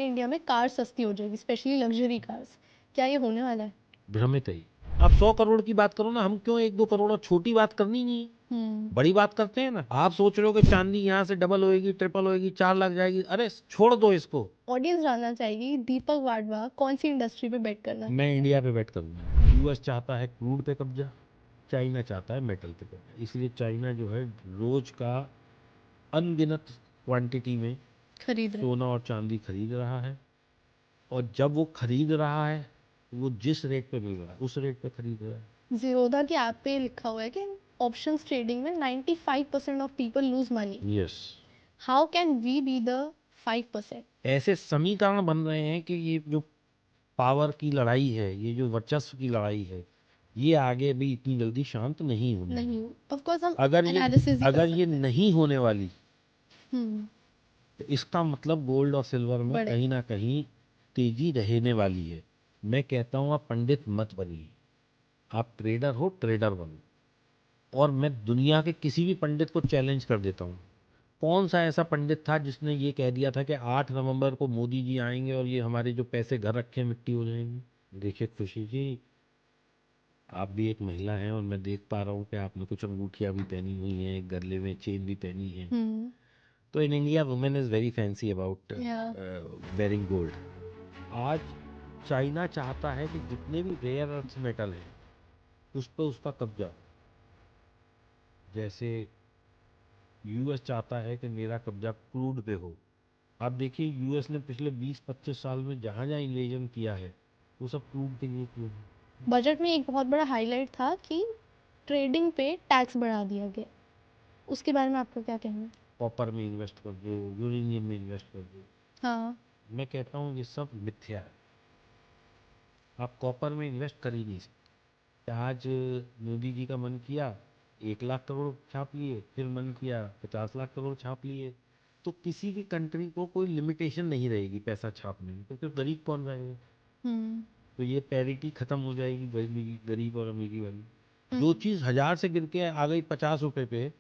हमारे इंडिया में कार सस्ती हो जाएगी, स्पेशली लग्जरी कार्स। क्या ये होने वाला है? भ्रमित है। आप 100 करोड़ की बात करो ना, हम क्यों 1-2 करोड़, और छोटी बात करनी नहीं है, बड़ी बात करते हैं ना। आप सोच रहे हो कि चांदी यहाँ से डबल होएगी, ट्रिपल होएगी, 4 लाख जाएगी, अरे छोड़ दो इसको। ऑडियंस जानना चाहेगी दीपक वाडवा कौन सी इंडस्ट्री पे बेट करना है? मैं इंडिया पे बेट करूंगा। यूएस चाहता है क्रूड पे कब्जा, चाइना चाहता है मेटल पे कब्जा। इसलिए चाइना जो है रोज का अनगिनत क्वांटिटी में खरीद रहे सोना और चांदी खरीद रहा है, और जब वो खरीद रहा है वो जिस रेट पे मिल रहा है उस रेट पे खरीद रहा है। जीरोधा की ऐप पे लिखा हुआ है कि ऑप्शंस ट्रेडिंग में 95% of people lose money. Yes. How can we be the 5%? ऐसे समीकरण बन रहे हैं कि ये जो पावर की लड़ाई है, ये जो वर्चस्व की लड़ाई है, ये आगे भी इतनी जल्दी शांत नहीं होनी। नहीं, ऑफ कोर्स हम अगर ये एनालिसिस ही कर अगर ये सकते हैं। नहीं होने वाली, हम्म, तो इसका मतलब गोल्ड और सिल्वर में बड़े कहीं ना कहीं तेजी रहने वाली है। मैं कहता हूँ आप पंडित मत बनिए, आप ट्रेडर हो, ट्रेडर बनो। और मैं दुनिया के किसी भी पंडित को चैलेंज कर देता हूँ, कौन सा ऐसा पंडित था जिसने ये कह दिया था कि 8 नवंबर को मोदी जी आएंगे और ये हमारे जो पैसे घर रखे मिट्टी हो जाएंगे। देखिए खुशी जी, आप भी एक महिला हैं और मैं देख पा रहा हूँ कि आपने कुछ अंगूठियाँ भी पहनी हुई हैं, गले में चेन भी पहनी है। तो in India women is very fancy about wearing gold. आज चाइना चाहता है कि जितने भी रेयर अर्थ मेटल हैं उस पर उसका कब्जा। जैसे यूएस चाहता है कि मेरा कब्जा क्रूड पे हो। आप देखिए यूएस ने पिछले 20-25 साल में जहाँ जहाँ इन्वेजन किया है वो सब क्रूड के लिए किया है। बजट में एक बहुत बड़ा हाईलाइट था कि ट्रेडिंग पे टैक्स बढ़ा दिया गया। उसके बारे में आपका क्या कहना है? कॉपर में इन्वेस्ट कर दो, यूरेनियम में इन्वेस्ट कर दो। हाँ, मैं कहता हूँ ये सब मिथ्या है। आप कॉपर में इन्वेस्ट कर ही नहीं सकते। आज मोदी जी का मन किया 1 लाख करोड़ छाप लिए, फिर मन किया 50 लाख करोड़ छाप लिए। तो किसी भी कंट्री को कोई लिमिटेशन नहीं रहेगी पैसा छापने में, तो फिर गरीब कौन रहेगा? तो ये पैरिटी खत्म हो जाएगी गरीब और अमीरी वाली। जो चीज़ 1000 से गिर के आ गई 50 रुपए पे,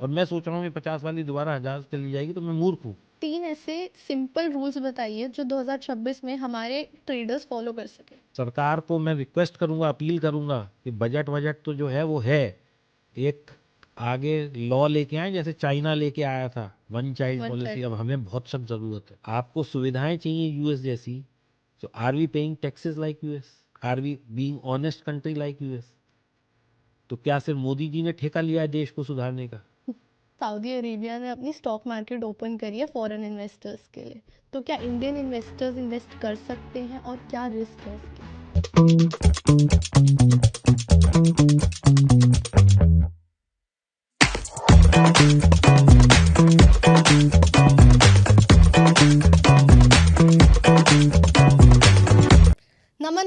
और मैं सोच रहा हूँ ये 50 वाली दोबारा 1000 चली जाएगी, तो मैं मूर्ख हूँ। 3 ऐसे सिंपल रूल्स बताइए जो 2026 में हमारे ट्रेडर्स फॉलो कर सके। सरकार को मैं रिक्वेस्ट करूंगा, अपील करूंगा कि बजट तो जो है वो है, एक आगे लॉ लेके आए जैसे चाइना लेके आया था, वन चाइल्ड पॉलिसी। अब हमें बहुत सख्त जरूरत है। आपको सुविधाएं चाहिए यूएस जैसी, so are we paying taxes like US? Are we being honest country like US? तो क्या सिर्फ मोदी जी ने ठेका लिया है देश को सुधारने का? सऊदी अरेबिया ने अपनी स्टॉक मार्केट ओपन करी है फॉरेन इन्वेस्टर्स के लिए, तो क्या इंडियन इन्वेस्टर्स इन्वेस्ट कर सकते हैं और क्या रिस्क है इसके?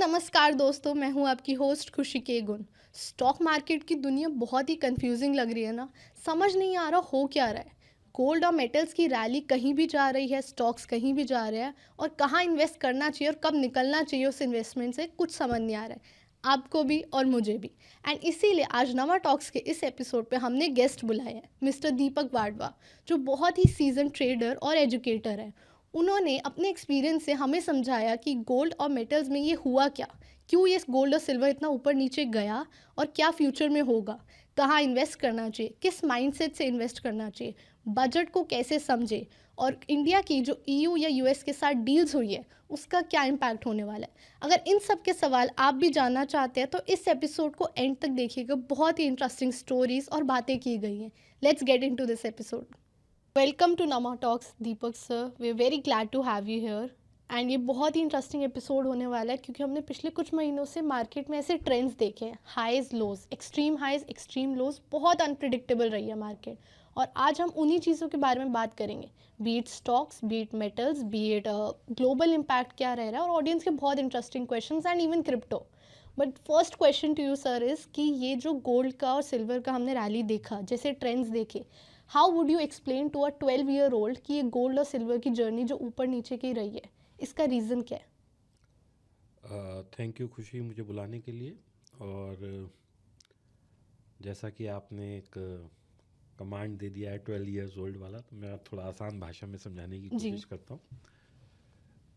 नमस्कार दोस्तों, मैं हूं आपकी होस्ट खुशी के गुण। स्टॉक मार्केट की दुनिया बहुत ही कंफ्यूजिंग लग रही है ना, समझ नहीं आ रहा हो क्या रहा है। गोल्ड और मेटल्स की रैली कहीं भी जा रही है, स्टॉक्स कहीं भी जा रहे हैं, और कहाँ इन्वेस्ट करना चाहिए और कब निकलना चाहिए उस इन्वेस्टमेंट से कुछ समझ नहीं आ रहा है, आपको भी और मुझे भी। एंड इसीलिए आज नवा टॉक्स के इस एपिसोड पे हमने गेस्ट बुलाए हैं, मिस्टर दीपक वाडवा, जो बहुत ही सीजन ट्रेडर और एजुकेटर हैं। उन्होंने अपने एक्सपीरियंस से हमें समझाया कि गोल्ड और मेटल्स में ये हुआ क्या, क्यों ये गोल्ड और सिल्वर इतना ऊपर नीचे गया, और क्या फ्यूचर में होगा, कहाँ इन्वेस्ट करना चाहिए, किस माइंडसेट से इन्वेस्ट करना चाहिए, बजट को कैसे समझे, और इंडिया की जो ईयू या यूएस के साथ डील्स हुई है उसका क्या इम्पैक्ट होने वाला है। अगर इन सब के सवाल आप भी जानना चाहते हैं तो इस एपिसोड को एंड तक देखिएगा, बहुत ही इंटरेस्टिंग स्टोरीज और बातें की गई हैं। Let's get into this episode. Welcome to Nama talks Deepak sir, we are very glad to have you here. And ये बहुत ही इंटरेस्टिंग एपिसोड होने वाला है क्योंकि हमने पिछले कुछ महीनों से मार्केट में ऐसे ट्रेंड्स देखे हैं, हाईज लोज, एक्सट्रीम हाईज एक्सट्रीम लोज, बहुत अनप्रिडिक्टेबल रही है मार्केट। और आज हम उन्हीं चीज़ों के बारे में बात करेंगे, be it stocks, be it metals, be it global impact क्या रह रहा है, और ऑडियंस के बहुत interesting questions and even crypto. But first question to you sir is कि ये जो गोल्ड का और सिल्वर का हमने रैली देखा, जैसे ट्रेंड्स देखे, how would you explain to a 12-year-old कि ये गोल्ड और सिल्वर की जर्नी जो ऊपर नीचे की रही है, इसका रीज़न क्या है? थैंक यू खुशी मुझे बुलाने के लिए। और जैसा कि आपने एक कमांड दे दिया है 12 years old वाला, तो मैं थोड़ा आसान भाषा में समझाने की कोशिश करता हूँ।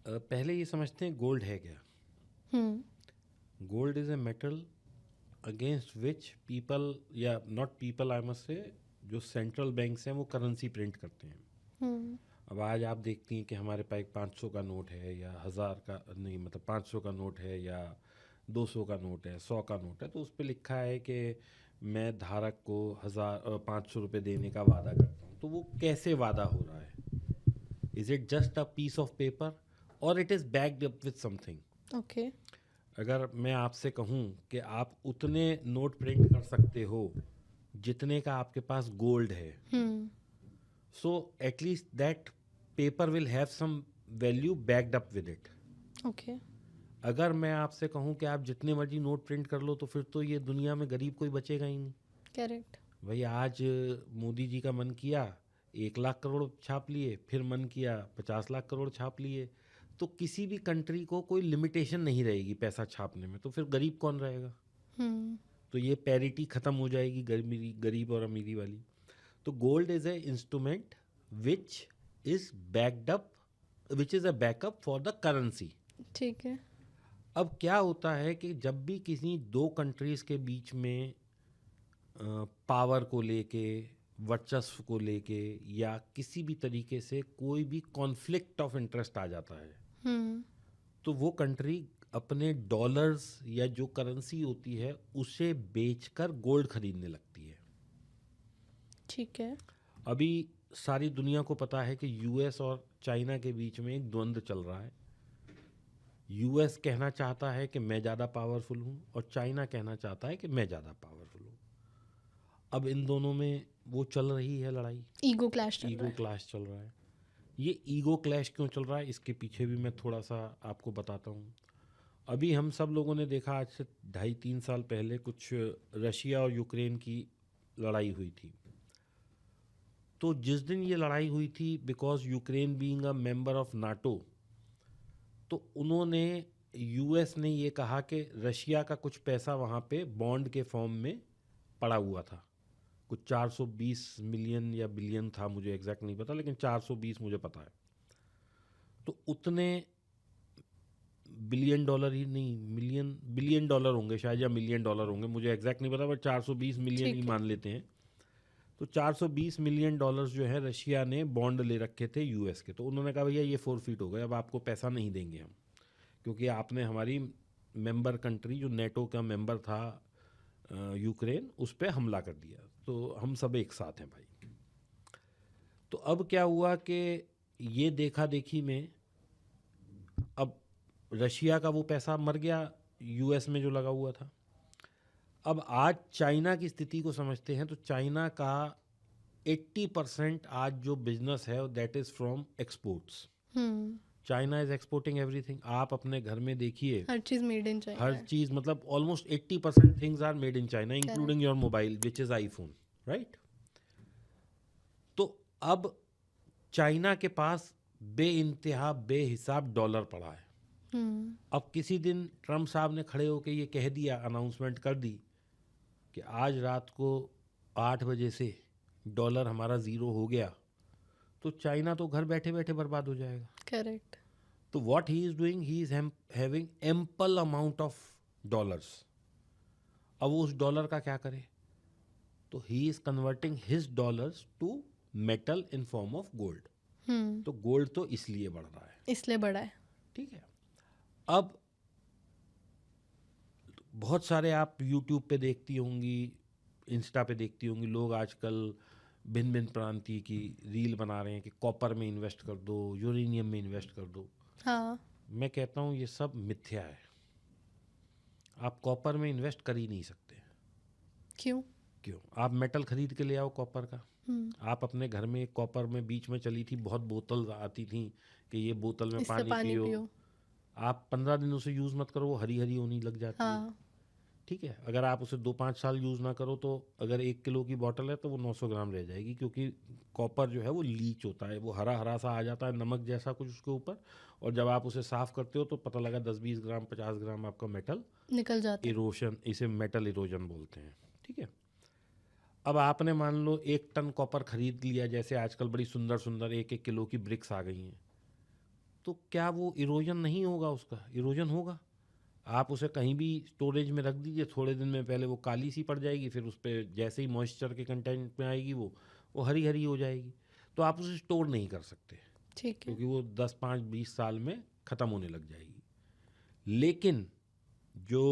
पहले ये समझते हैं गोल्ड है क्या। Hmm. Gold is a metal against which people, या not people I must say, जो सेंट्रल बैंक्स हैं वो करेंसी प्रिंट करते हैं। हम्म। अब आज आप देखती हैं कि हमारे पास एक 500 का नोट है, या 1000 का नहीं, मतलब 500 का नोट है, या 200 का नोट है, 100 का नोट है, तो उस पर लिखा है कि मैं धारक को 500 रुपये देने का वादा करता हूँ। तो वो कैसे वादा हो रहा है? Is it just a piece of paper और it is backed up with something? Okay. अगर मैं आपसे कहूँ कि आप उतने नोट प्रिंट कर सकते हो जितने का आपके पास गोल्ड है, hmm. So at least that paper will have some value backed up with it. Okay. अगर मैं आपसे कहूँ कि आप जितने मर्जी नोट प्रिंट कर लो, तो फिर तो ये दुनिया में गरीब कोई बचेगा ही नहीं। करेक्ट। भाई आज मोदी जी का मन किया 1 लाख करोड़ छाप लिए, फिर मन किया 50 लाख करोड़ छाप लिए, तो किसी भी कंट्री को कोई लिमिटेशन नहीं रहेगी पैसा छापने में, तो फिर गरीब कौन रहेगा? हम्म। तो ये पैरिटी ख़त्म हो जाएगी गरीब और अमीरी वाली। तो gold is a instrument which is backed up, which is a backup for the currency. ठीक है। अब क्या होता है कि जब भी किसी दो कंट्रीज़ के बीच में पावर को लेके, वर्चस्व को लेके, या किसी भी तरीके से कोई भी कॉन्फ्लिक्ट ऑफ इंटरेस्ट आ जाता है, हम्म। तो वो कंट्री अपने डॉलर्स या जो करेंसी होती है उसे बेचकर गोल्ड खरीदने लगती है। ठीक है। अभी सारी दुनिया को पता है कि यूएस और चाइना के बीच में एक द्वंद्व चल रहा है। यूएस कहना चाहता है कि मैं ज़्यादा पावरफुल हूँ, और चाइना कहना चाहता है कि मैं ज़्यादा पावरफुल हूँ। अब इन दोनों में वो चल रही है लड़ाई, ईगो क्लैश चल रहा ईगो है। क्लैश चल रहा है। ये ईगो क्लैश क्यों चल रहा है, इसके पीछे भी मैं थोड़ा सा आपको बताता हूँ। अभी हम सब लोगों ने देखा, आज से 2.5-3 साल पहले कुछ रशिया और यूक्रेन की लड़ाई हुई थी। तो जिस दिन ये लड़ाई हुई थी, because Ukraine being a member of NATO, तो उन्होंने, यूएस ने ये कहा कि रशिया का कुछ पैसा वहाँ पे बॉन्ड के फॉर्म में पड़ा हुआ था। कुछ 420 मिलियन या बिलियन था, मुझे एग्जैक्ट नहीं पता, लेकिन 420 मुझे पता है। तो उतने बिलियन डॉलर ही नहीं, मिलियन बिलियन डॉलर होंगे शायद, या मिलियन डॉलर होंगे, मुझे एग्जैक्ट नहीं पता, बट 420 मिलियन ही ठीक है। मान लेते हैं। तो 420 मिलियन डॉलर्स जो है रशिया ने बॉन्ड ले रखे थे यूएस के। तो उन्होंने कहा भैया ये फोरफिट हो गए, अब आपको पैसा नहीं देंगे हम, क्योंकि आपने हमारी मेंबर कंट्री जो नेटो का मेंबर था, यूक्रेन, उस पर हमला कर दिया, तो हम सब एक साथ हैं भाई। तो अब क्या हुआ कि ये देखा देखी में अब रशिया का वो पैसा मर गया यूएस में जो लगा हुआ था। अब आज चाइना की स्थिति को समझते हैं, तो चाइना का 80% आज जो बिजनेस है that is from exports. Hmm. China is exporting everything. आप अपने घर में देखिए, हर चीज मेड इन चाइना हर है। चीज़, मतलब almost 80% things are made in China, including correct. Your mobile which is iPhone, right. तो अब चाइना के पास बे इंतहा बेहिसाब डॉलर पड़ा है। हम्म। अब किसी दिन ट्रम्प साहब ने खड़े होकर ये कह दिया, अनाउंसमेंट कर दी कि आज रात को 8 बजे से डॉलर हमारा ज़ीरो हो गया, तो चाइना तो घर बैठे बैठे बर्बाद हो जाएगा। करेक्ट। तो what he is doing, he is having ample amount of dollars. अब वो उस डॉलर का क्या करे, तो he is converting his dollars to metal in form of gold. Hmm. तो गोल्ड तो इसलिए बढ़ रहा है, इसलिए बड़ा है। ठीक है। अब बहुत सारे आप यूट्यूब पे देखती होंगी, इंस्टा पे देखती होंगी, लोग आजकल भिन्न भिन्न प्रांतीय की रील बना रहे हैं कि कॉपर में इन्वेस्ट कर दो, यूरेनियम में इन्वेस्ट कर दो। हाँ। मैं कहता हूँ ये सब मिथ्या है। आप कॉपर में इन्वेस्ट कर ही नहीं सकते। क्यों? क्यों? आप मेटल खरीद के ले आओ कॉपर का। आप अपने घर में, कॉपर में बीच में चली थी, बहुत बोतल आती थी कि ये बोतल में इससे पानी पानी पियो। पियो। आप 15 दिन उसे यूज़ मत करो, वो हरी हरी होने लग जाती है, हाँ। ठीक है। अगर आप उसे 2-5 साल यूज़ ना करो, तो अगर 1 किलो की बॉटल है तो वो 900 ग्राम रह जाएगी, क्योंकि कॉपर जो है वो लीच होता है, वो हरा हरा सा आ जाता है, नमक जैसा कुछ उसके ऊपर। और जब आप उसे साफ़ करते हो तो पता लगा 10-20 ग्राम 50 ग्राम आपका मेटल निकल जाता है। इरोशन, इसे मेटल इरोजन बोलते हैं, ठीक है। अब आपने मान लो 1 टन कॉपर खरीद लिया, जैसे आजकल बड़ी सुंदर सुंदर 1-1 किलो की ब्रिक्स आ गई हैं, तो क्या वो इरोजन नहीं होगा? उसका इरोजन होगा। आप उसे कहीं भी स्टोरेज में रख दीजिए, थोड़े दिन में पहले वो काली सी पड़ जाएगी, फिर उस पर जैसे ही मॉइस्चर के कंटेंट में आएगी वो हरी हरी हो जाएगी। तो आप उसे स्टोर नहीं कर सकते, ठीक है। क्योंकि वो 10 5 20 साल में ख़त्म होने लग जाएगी। लेकिन जो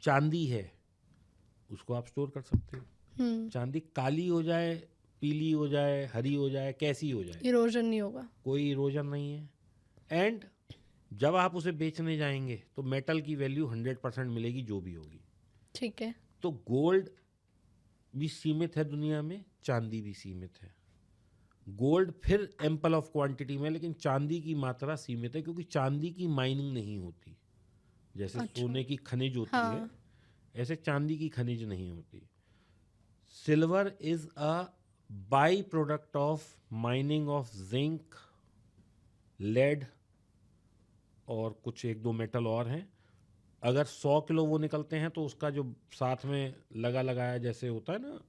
चांदी है उसको आप स्टोर कर सकते हो। हम्म। चांदी काली हो जाए, पीली हो जाए, हरी हो जाए, कैसी हो जाए, इरोजन नहीं होगा। कोई इरोजन नहीं है। एंड जब आप उसे बेचने जाएंगे तो मेटल की वैल्यू 100% मिलेगी, जो भी होगी। ठीक है। तो गोल्ड भी सीमित है दुनिया में, चांदी भी सीमित है। गोल्ड फिर एम्पल ऑफ क्वांटिटी में, लेकिन चांदी की मात्रा सीमित है, क्योंकि चांदी की माइनिंग नहीं होती। जैसे अच्छा। सोने की खनिज होती है, हाँ। ऐसे चांदी की खनिज नहीं होती। Silver is a by product of mining of zinc, lead और कुछ एक दो मेटल और हैं। अगर 100 किलो वो निकलते हैं तो उसका जो साथ में लगाया जैसे होता है ना,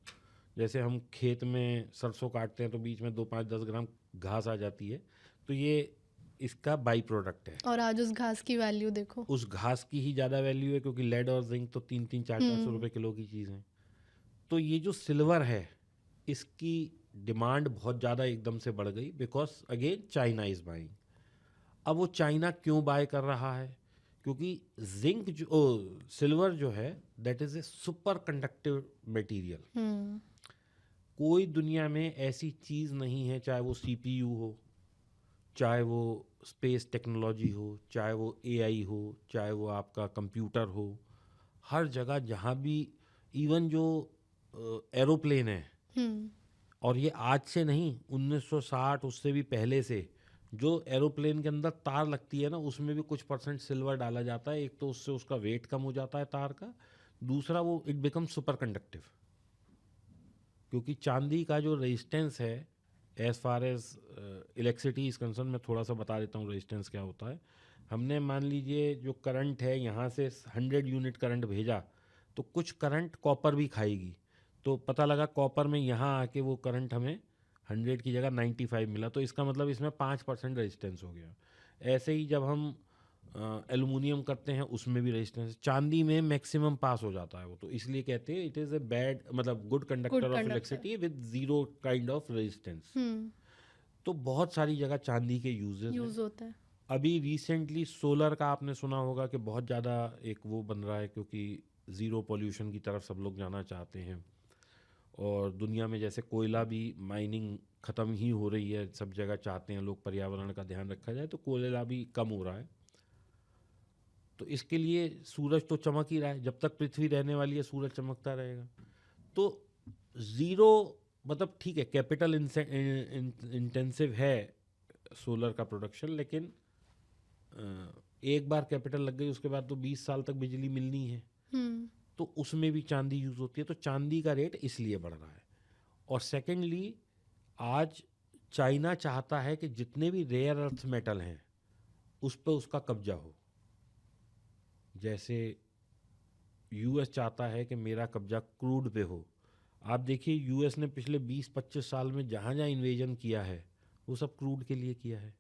जैसे हम खेत में सरसों काटते हैं तो बीच में 2 5 10 ग्राम घास आ जाती है, तो ये इसका बाई प्रोडक्ट है। और आज उस घास की वैल्यू देखो। उस घास की ही ज़्यादा वैल्यू है, क्योंकि लेड और जिंक तो 300 400 हम्म। रुपए किलो की चीज़ है। तो ये जो सिल्वर है, इसकी डिमांड बहुत ज़्यादा एकदम से बढ़ गई, because again China is buying. अब वो चाइना क्यों बाय कर रहा है? क्योंकि जिंक सिल्वर जो है, that is a super conductive material. Hmm. कोई दुनिया में ऐसी चीज़ नहीं है, चाहे वो सीपीयू हो, चाहे वो स्पेस टेक्नोलॉजी हो, चाहे वो एआई हो, चाहे वो आपका कंप्यूटर हो, हर जगह जहाँ भी, इवन जो एरोप्लेन है, हम्म। और ये आज से नहीं, 1960 उससे भी पहले से, जो एरोप्लेन के अंदर तार लगती है ना, उसमें भी कुछ परसेंट सिल्वर डाला जाता है। एक तो उससे उसका वेट कम हो जाता है तार का, दूसरा वो इट बिकम सुपर कंडक्टिव। क्योंकि चांदी का जो रेजिस्टेंस है, as far as electricity is concern, मैं थोड़ा सा बता देता हूँ रेजिस्टेंस क्या होता है। हमने मान लीजिए जो करंट है, यहाँ से 100 यूनिट करंट भेजा, तो कुछ करंट कॉपर भी खाएगी। तो पता लगा कॉपर में यहाँ आके वो करंट हमें 100 की जगह 95 मिला, तो इसका मतलब इसमें 5% रेजिस्टेंस हो गया। ऐसे ही जब हम एल्युमिनियम करते हैं, उसमें भी रेजिस्टेंस, चांदी में मैक्सिमम पास हो जाता है वो, तो इसलिए कहते हैं इट इज़ ए बैड, मतलब good good conductor of conductor. Electricity with zero kind of resistance. Hmm. तो बहुत सारी जगह चांदी के यूजेस हैं। यूज होता है। अभी रिसेंटली सोलर का आपने सुना होगा कि बहुत ज़्यादा एक वो बन रहा है, क्योंकि ज़ीरो पोल्यूशन की तरफ सब लोग जाना चाहते हैं। और दुनिया में जैसे कोयला भी माइनिंग ख़त्म ही हो रही है, सब जगह चाहते हैं लोग पर्यावरण का ध्यान रखा जाए, तो कोयला भी कम हो रहा है। तो इसके लिए सूरज तो चमक ही रहा है, जब तक पृथ्वी रहने वाली है सूरज चमकता रहेगा। तो ज़ीरो, मतलब ठीक है, कैपिटल इंटेंसिव है सोलर का प्रोडक्शन, लेकिन एक बार कैपिटल लग गई, उसके बाद तो 20 साल तक बिजली मिलनी है। हम्म। तो उसमें भी चांदी यूज़ होती है, तो चांदी का रेट इसलिए बढ़ रहा है। और सेकेंडली, आज चाइना चाहता है कि जितने भी रेयर अर्थ मेटल हैं उस पर उसका कब्जा हो। जैसे यूएस चाहता है कि मेरा कब्जा क्रूड पे हो। आप देखिए, यूएस ने पिछले 20-25 साल में जहाँ जहाँ इन्वेजन किया है, वो सब क्रूड के लिए किया है।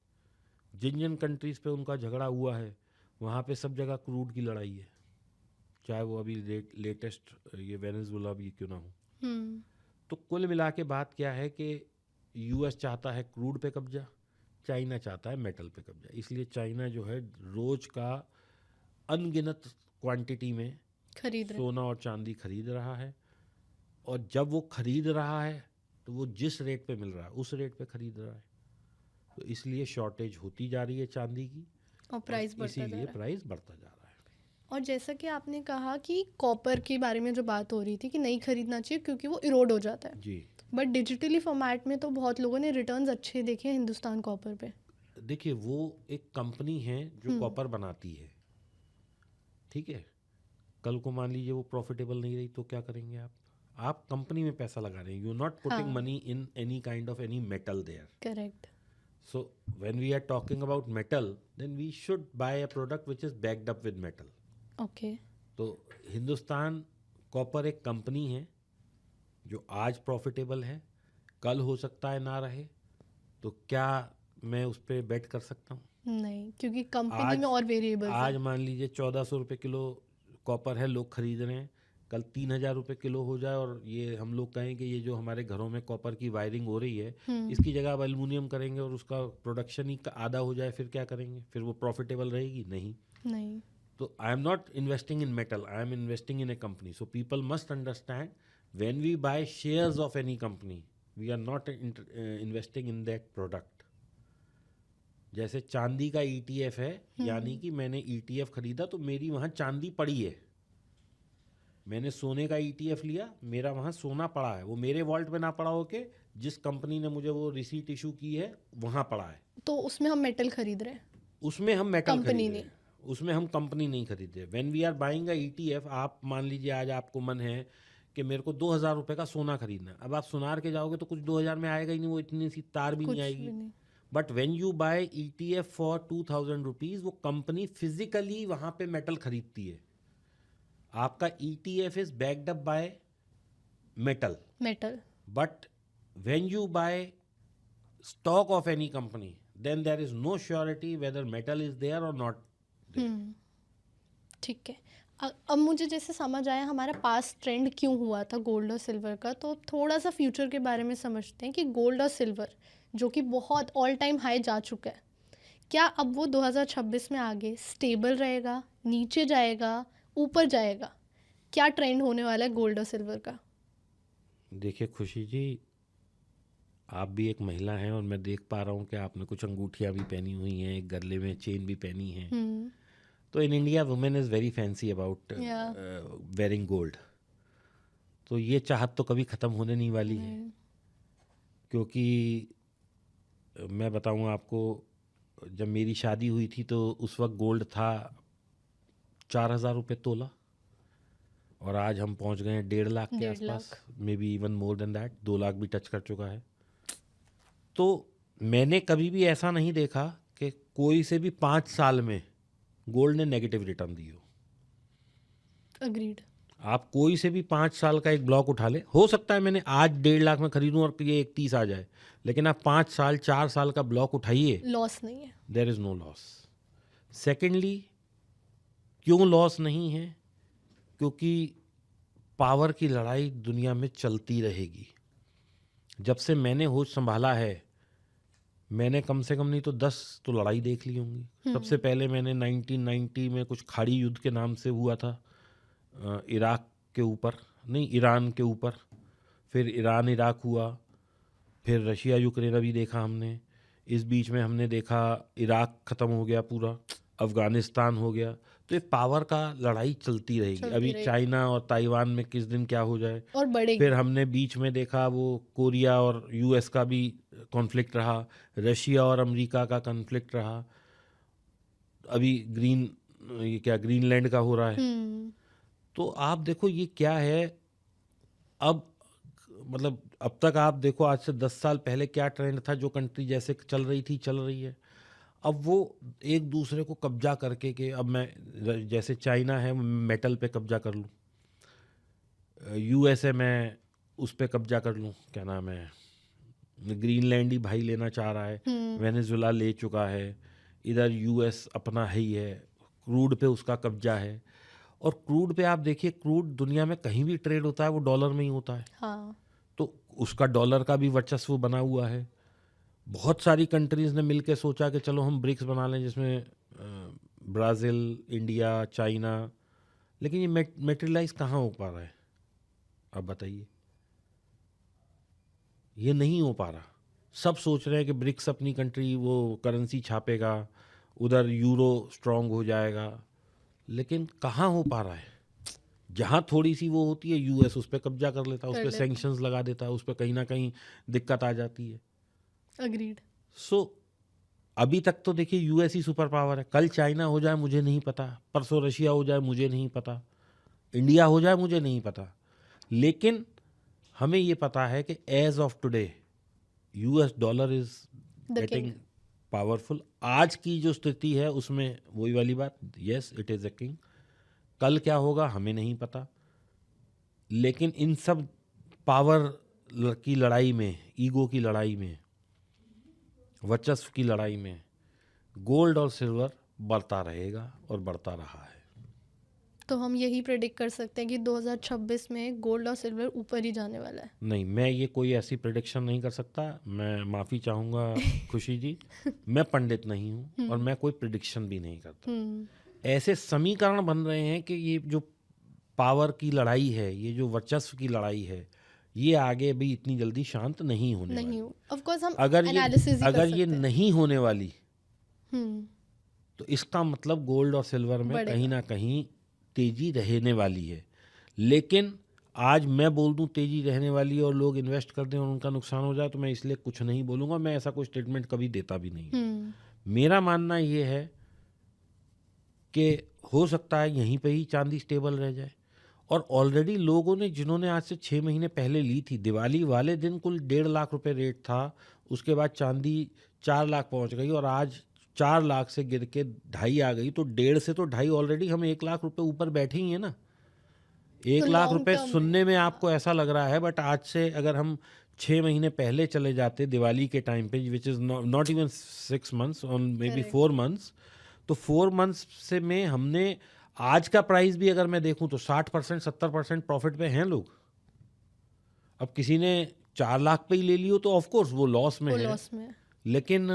जिन जिन कंट्रीज़ पे उनका झगड़ा हुआ है, वहाँ पे सब जगह क्रूड की लड़ाई है, चाहे वो अभी लेटेस्ट ये वेनेजुएला भी क्यों ना हो। हम्म। तो कुल मिला के बात क्या है कि यूएस चाहता है क्रूड पे कब्जा, चाइना चाहता है मेटल पे कब्जा। इसलिए चाइना जो है रोज का अनगिनत क्वांटिटी में खरीद रहे। सोना और चांदी खरीद रहा है। और जब वो खरीद रहा है, तो वो जिस रेट पे मिल रहा है उस रेट पे खरीद रहा है। तो इसलिए शॉर्टेज होती जा रही है चांदी की, और और प्राइस बढ़ता जा इसीलिए रहा है। प्राइस बढ़ता जा रहा है। और जैसा कि आपने कहा कि कॉपर के बारे में जो बात हो रही थी कि नहीं खरीदना चाहिए क्योंकि वो इरोड हो जाता है, जी, बट डिजिटली फॉर्मेट में तो बहुत लोगों ने रिटर्न्स अच्छे देखे हैं हिंदुस्तान कॉपर पे। देखिए वो एक कंपनी है जो हम्म। कॉपर बनाती है, ठीक है। कल को मान लीजिए वो प्रॉफिटेबल नहीं रही, तो क्या करेंगे आप कंपनी में पैसा लगा रहे हैं, यू नॉट पुटिंग हाँ। Money in any kind of any metal there. Correct. So when we are talking about metal, then we should buy a product which is backed up with metal. Okay. तो Hindustan copper एक company है जो आज profitable है, कल हो सकता है ना रहे। तो क्या मैं उस पर बेट कर सकता हूँ? नहीं, क्योंकि कंपनी आज में और वेरिएबल्स आज हैं। मान लीजिए 1400 रुपये किलो कॉपर है, लोग खरीद रहे हैं, कल 3000 रुपये किलो हो जाए और ये हम लोग कहें कि ये जो हमारे घरों में कॉपर की वायरिंग हो रही है, इसकी जगह अब एल्युमिनियम करेंगे और उसका प्रोडक्शन ही आधा हो जाए, फिर क्या करेंगे? फिर वो प्रॉफिटेबल रहेगी? नहीं। नहीं। So I am not investing in metal, I am investing in a company. So people must understand, when we buy shares of any company, we are not investing in that product. जैसे चांदी का ETF है, यानी कि मैंने ETF खरीदा तो मेरी वहाँ चांदी पड़ी है। मैंने सोने का ETF लिया, मेरा वहाँ सोना पड़ा है, वो मेरे वॉल्ट में ना पड़ा हो के जिस कंपनी ने मुझे वो रिसीट इशू की है वहाँ पड़ा है। तो उसमें हम मेटल खरीद रहे हैं, उसमें हम मेटल कंपनी खरीद रहे नहीं। हैं, उसमें हम कंपनी नहीं खरीद रहे। When we are buying a ETF, आप मान लीजिए आज आपको मन है कि मेरे को 2000 रुपये का सोना खरीदना है, अब आप सुनार के जाओगे तो कुछ 2000 में आएगा ही नहीं, वो इतनी सी तार भी नहीं कुछ आएगी। भी नहीं। But when you buy ETF for 2000 rupees, वो कंपनी फिजिकली वहाँ पे मेटल खरीदती है। आपका ETF is backed up by metal, metal. But when you buy stock of any company, then there is no surety whether metal is there or not there. ठीक है। अब मुझे जैसे समझ आया हमारा पास्ट ट्रेंड क्यों हुआ था गोल्ड और सिल्वर का, तो थोड़ा सा फ्यूचर के बारे में समझते हैं कि गोल्ड और सिल्वर जो कि बहुत ऑल टाइम हाई जा चुका है, क्या अब वो 2026 में आगे स्टेबल रहेगा, नीचे जाएगा, ऊपर जाएगा? क्या ट्रेंड होने वाला है गोल्ड और सिल्वर का? देखिए खुशी जी, आप भी एक महिला हैं और मैं देख पा रहा हूँ कि आपने कुछ अंगूठियाँ भी पहनी हुई हैं, एक गले में चेन भी पहनी है। तो in India women is very fancy about wearing gold. तो ये चाहत तो कभी ख़त्म होने नहीं वाली है, क्योंकि मैं बताऊँ आपको, जब मेरी शादी हुई थी तो उस वक्त गोल्ड था 4000 रुपये तोला, और आज हम पहुंच गए हैं 1.5 लाख के 1.5 आसपास, lakh. May be even more than that, 2 lakh भी टच कर चुका है। तो मैंने कभी भी ऐसा नहीं देखा कि कोई से भी 5 साल में गोल्ड ने नेगेटिव रिटर्न दी हो। अग्रीड। आप कोई से भी 5 साल का एक ब्लॉक उठा ले, हो सकता है मैंने आज 1.5 लाख में खरीदूं और ये 31 आ जाए, लेकिन आप 5 साल 4 साल का ब्लॉक उठाइए, लॉस नहीं है। There is no loss. Secondly, क्यों लॉस नहीं है? क्योंकि पावर की लड़ाई दुनिया में चलती रहेगी। जब से मैंने होश संभाला है, मैंने कम से कम नहीं तो 10 तो लड़ाई देख ली होंगी। सबसे पहले मैंने 1990 में कुछ खाड़ी युद्ध के नाम से हुआ था, इराक के ऊपर, नहीं ईरान के ऊपर, फिर ईरान इराक हुआ, फिर रशिया यूक्रेन अभी देखा हमने, इस बीच में हमने देखा इराक ख़त्म हो गया पूरा, अफ़गानिस्तान हो गया। तो ये पावर का लड़ाई चलती रहेगी। अभी चाइना और ताइवान में किस दिन क्या हो जाए, और बढ़ेगी। फिर हमने बीच में देखा वो कोरिया और यूएस का भी कॉन्फ्लिक्ट रहा, रशिया और अमेरिका का कॉन्फ्लिक्ट रहा, अभी ये क्या ग्रीनलैंड का हो रहा है। तो आप देखो ये क्या है, अब मतलब अब तक आप देखो आज से 10 साल पहले क्या ट्रेंड था, जो कंट्री जैसे चल रही थी चल रही है, अब वो एक दूसरे को कब्जा करके कि अब मैं जैसे चाइना है मेटल पे कब्जा कर लूँ, यूएसए मैं उस पे कब्जा कर लूँ, क्या नाम है, ग्रीनलैंड ही भाई लेना चाह रहा है, वेनेजुला ले चुका है, इधर यूएस अपना है ही है, क्रूड पे उसका कब्जा है। और क्रूड पे आप देखिए, क्रूड दुनिया में कहीं भी ट्रेड होता है वो डॉलर में ही होता है। हाँ। तो उसका डॉलर का भी वर्चस्व बना हुआ है। बहुत सारी कंट्रीज़ ने मिलकर सोचा कि चलो हम ब्रिक्स बना लें, जिसमें ब्राज़ील, इंडिया, चाइना, लेकिन ये मेटेरियलाइज कहाँ हो पा रहा है? आप बताइए, ये नहीं हो पा रहा। सब सोच रहे हैं कि ब्रिक्स अपनी कंट्री वो करेंसी छापेगा, उधर यूरो स्ट्रांग हो जाएगा, लेकिन कहाँ हो पा रहा है? जहाँ थोड़ी सी वो होती है, यूएस उस पर कब्जा कर लेता है, उस पर सैंक्शंस लगा देता है, उस पर कहीं ना कहीं दिक्कत आ जाती है। अग्रीड। सो अभी तक तो देखिए यूएस ही सुपर पावर है, कल चाइना हो जाए मुझे नहीं पता, परसों रशिया हो जाए मुझे नहीं पता, इंडिया हो जाए मुझे नहीं पता, लेकिन हमें ये पता है कि as of today US dollar is getting powerful. आज की जो स्थिति है उसमें वही वाली बात, yes it is a king. कल क्या होगा हमें नहीं पता, लेकिन इन सब पावर की लड़ाई में, ईगो की लड़ाई में, वर्चस्व की लड़ाई में, गोल्ड और सिल्वर बढ़ता रहेगा और बढ़ता रहा है। तो हम यही प्रेडिक्ट कर सकते हैं कि 2026 में गोल्ड और सिल्वर ऊपर ही जाने वाला है। नहीं, मैं ये कोई ऐसी प्रेडिक्शन नहीं कर सकता। मैं माफ़ी चाहूँगा खुशी जी, मैं पंडित नहीं हूँ और मैं कोई प्रेडिक्शन भी नहीं करता। ऐसे समीकरण बन रहे हैं कि ये जो पावर की लड़ाई है, ये जो वर्चस्व की लड़ाई है, ये आगे भी इतनी जल्दी शांत नहीं होने वाली। नहीं, ऑफ कोर्स हम अगर एनालिसिस ही कर अगर ये सकते हैं। नहीं होने वाली हम्म, तो इसका मतलब गोल्ड और सिल्वर में बढ़ेगा। कहीं ना कहीं तेजी रहने वाली है। लेकिन आज मैं बोल दूं तेजी रहने वाली है और लोग इन्वेस्ट कर दें और उनका नुकसान हो जाए, तो मैं इसलिए कुछ नहीं बोलूँगा। मैं ऐसा कोई स्टेटमेंट कभी देता भी नहीं। मेरा मानना ये है कि हो सकता है यहीं पे ही चांदी स्टेबल रह जाए। और ऑलरेडी लोगों ने, जिन्होंने आज से 6 महीने पहले ली थी, दिवाली वाले दिन कुल 1.5 लाख रुपए रेट था, उसके बाद चांदी 4 लाख पहुंच गई और आज 4 लाख से गिर के 2.5 आ गई। तो 1.5 से तो 2.5 ऑलरेडी हम 1 लाख रुपए ऊपर बैठे ही हैं ना। 1 लाख लॉन्ग रुपए टर्म सुनने में आपको ऐसा लग रहा है, बट आज से अगर हम 6 महीने पहले चले जाते दिवाली के टाइम पे, which is not even 6 months और मे बी 4 मंथ्स, तो 4 मंथ्स से में हमने आज का प्राइस भी अगर मैं देखूं तो 60% 70% प्रॉफिट पे हैं लोग। अब किसी ने 4 लाख पे ही ले लियो तो ऑफ कोर्स वो लॉस में वो है। लॉस में। लेकिन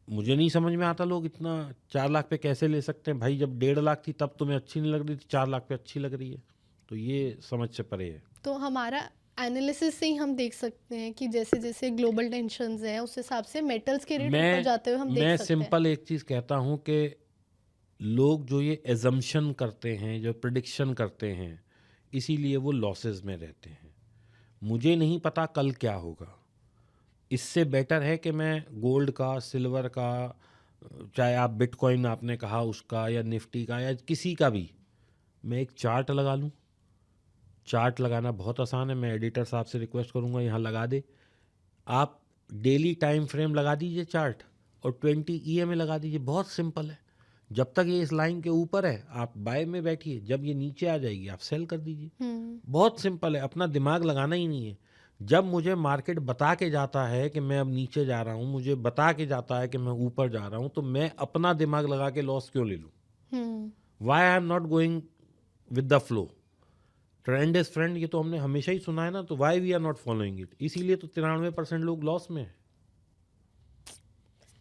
मुझे नहीं समझ में आता लोग इतना 4 लाख पे कैसे ले सकते हैं भाई। जब 1.5 लाख थी तब तुम्हें अच्छी नहीं लग रही थी, 4 लाख पे अच्छी लग रही है, तो ये समझ से परे है। तो हमारा एनालिसिस से ही हम देख सकते हैं कि जैसे जैसे ग्लोबल टेंशन्स हैं उस हिसाब से मेटल्स के रेट ऊपर जाते हुए हम देख मैं सकते हैं। सिंपल एक चीज़ कहता हूँ कि लोग जो ये एजम्पशन करते हैं, जो प्रिडिक्शन करते हैं, इसीलिए वो लॉसेस में रहते हैं। मुझे नहीं पता कल क्या होगा। इससे बेटर है कि मैं गोल्ड का, सिल्वर का, चाहे आप बिटकॉइन आपने कहा उसका, या निफ्टी का, या किसी का भी, मैं एक चार्ट लगा लूँ। चार्ट लगाना बहुत आसान है। मैं एडिटर साहब से रिक्वेस्ट करूँगा यहाँ लगा दे। आप डेली टाइम फ्रेम लगा दीजिए चार्ट और 20 EMA लगा दीजिए। बहुत सिंपल है। जब तक ये इस लाइन के ऊपर है आप बाय में बैठिए, जब ये नीचे आ जाएगी आप सेल कर दीजिए। बहुत सिंपल है, अपना दिमाग लगाना ही नहीं है। जब मुझे मार्केट बता के जाता है कि मैं अब नीचे जा रहा हूँ, मुझे बता के जाता है कि मैं ऊपर जा रहा हूँ, तो मैं अपना दिमाग लगा के लॉस क्यों ले लूँ? Why I am not going with the flow? Trend is friend, ये तो हमने हमेशा ही सुना है ना। तो why we are not following it? इसीलिए तो 93% लोग लॉस में है।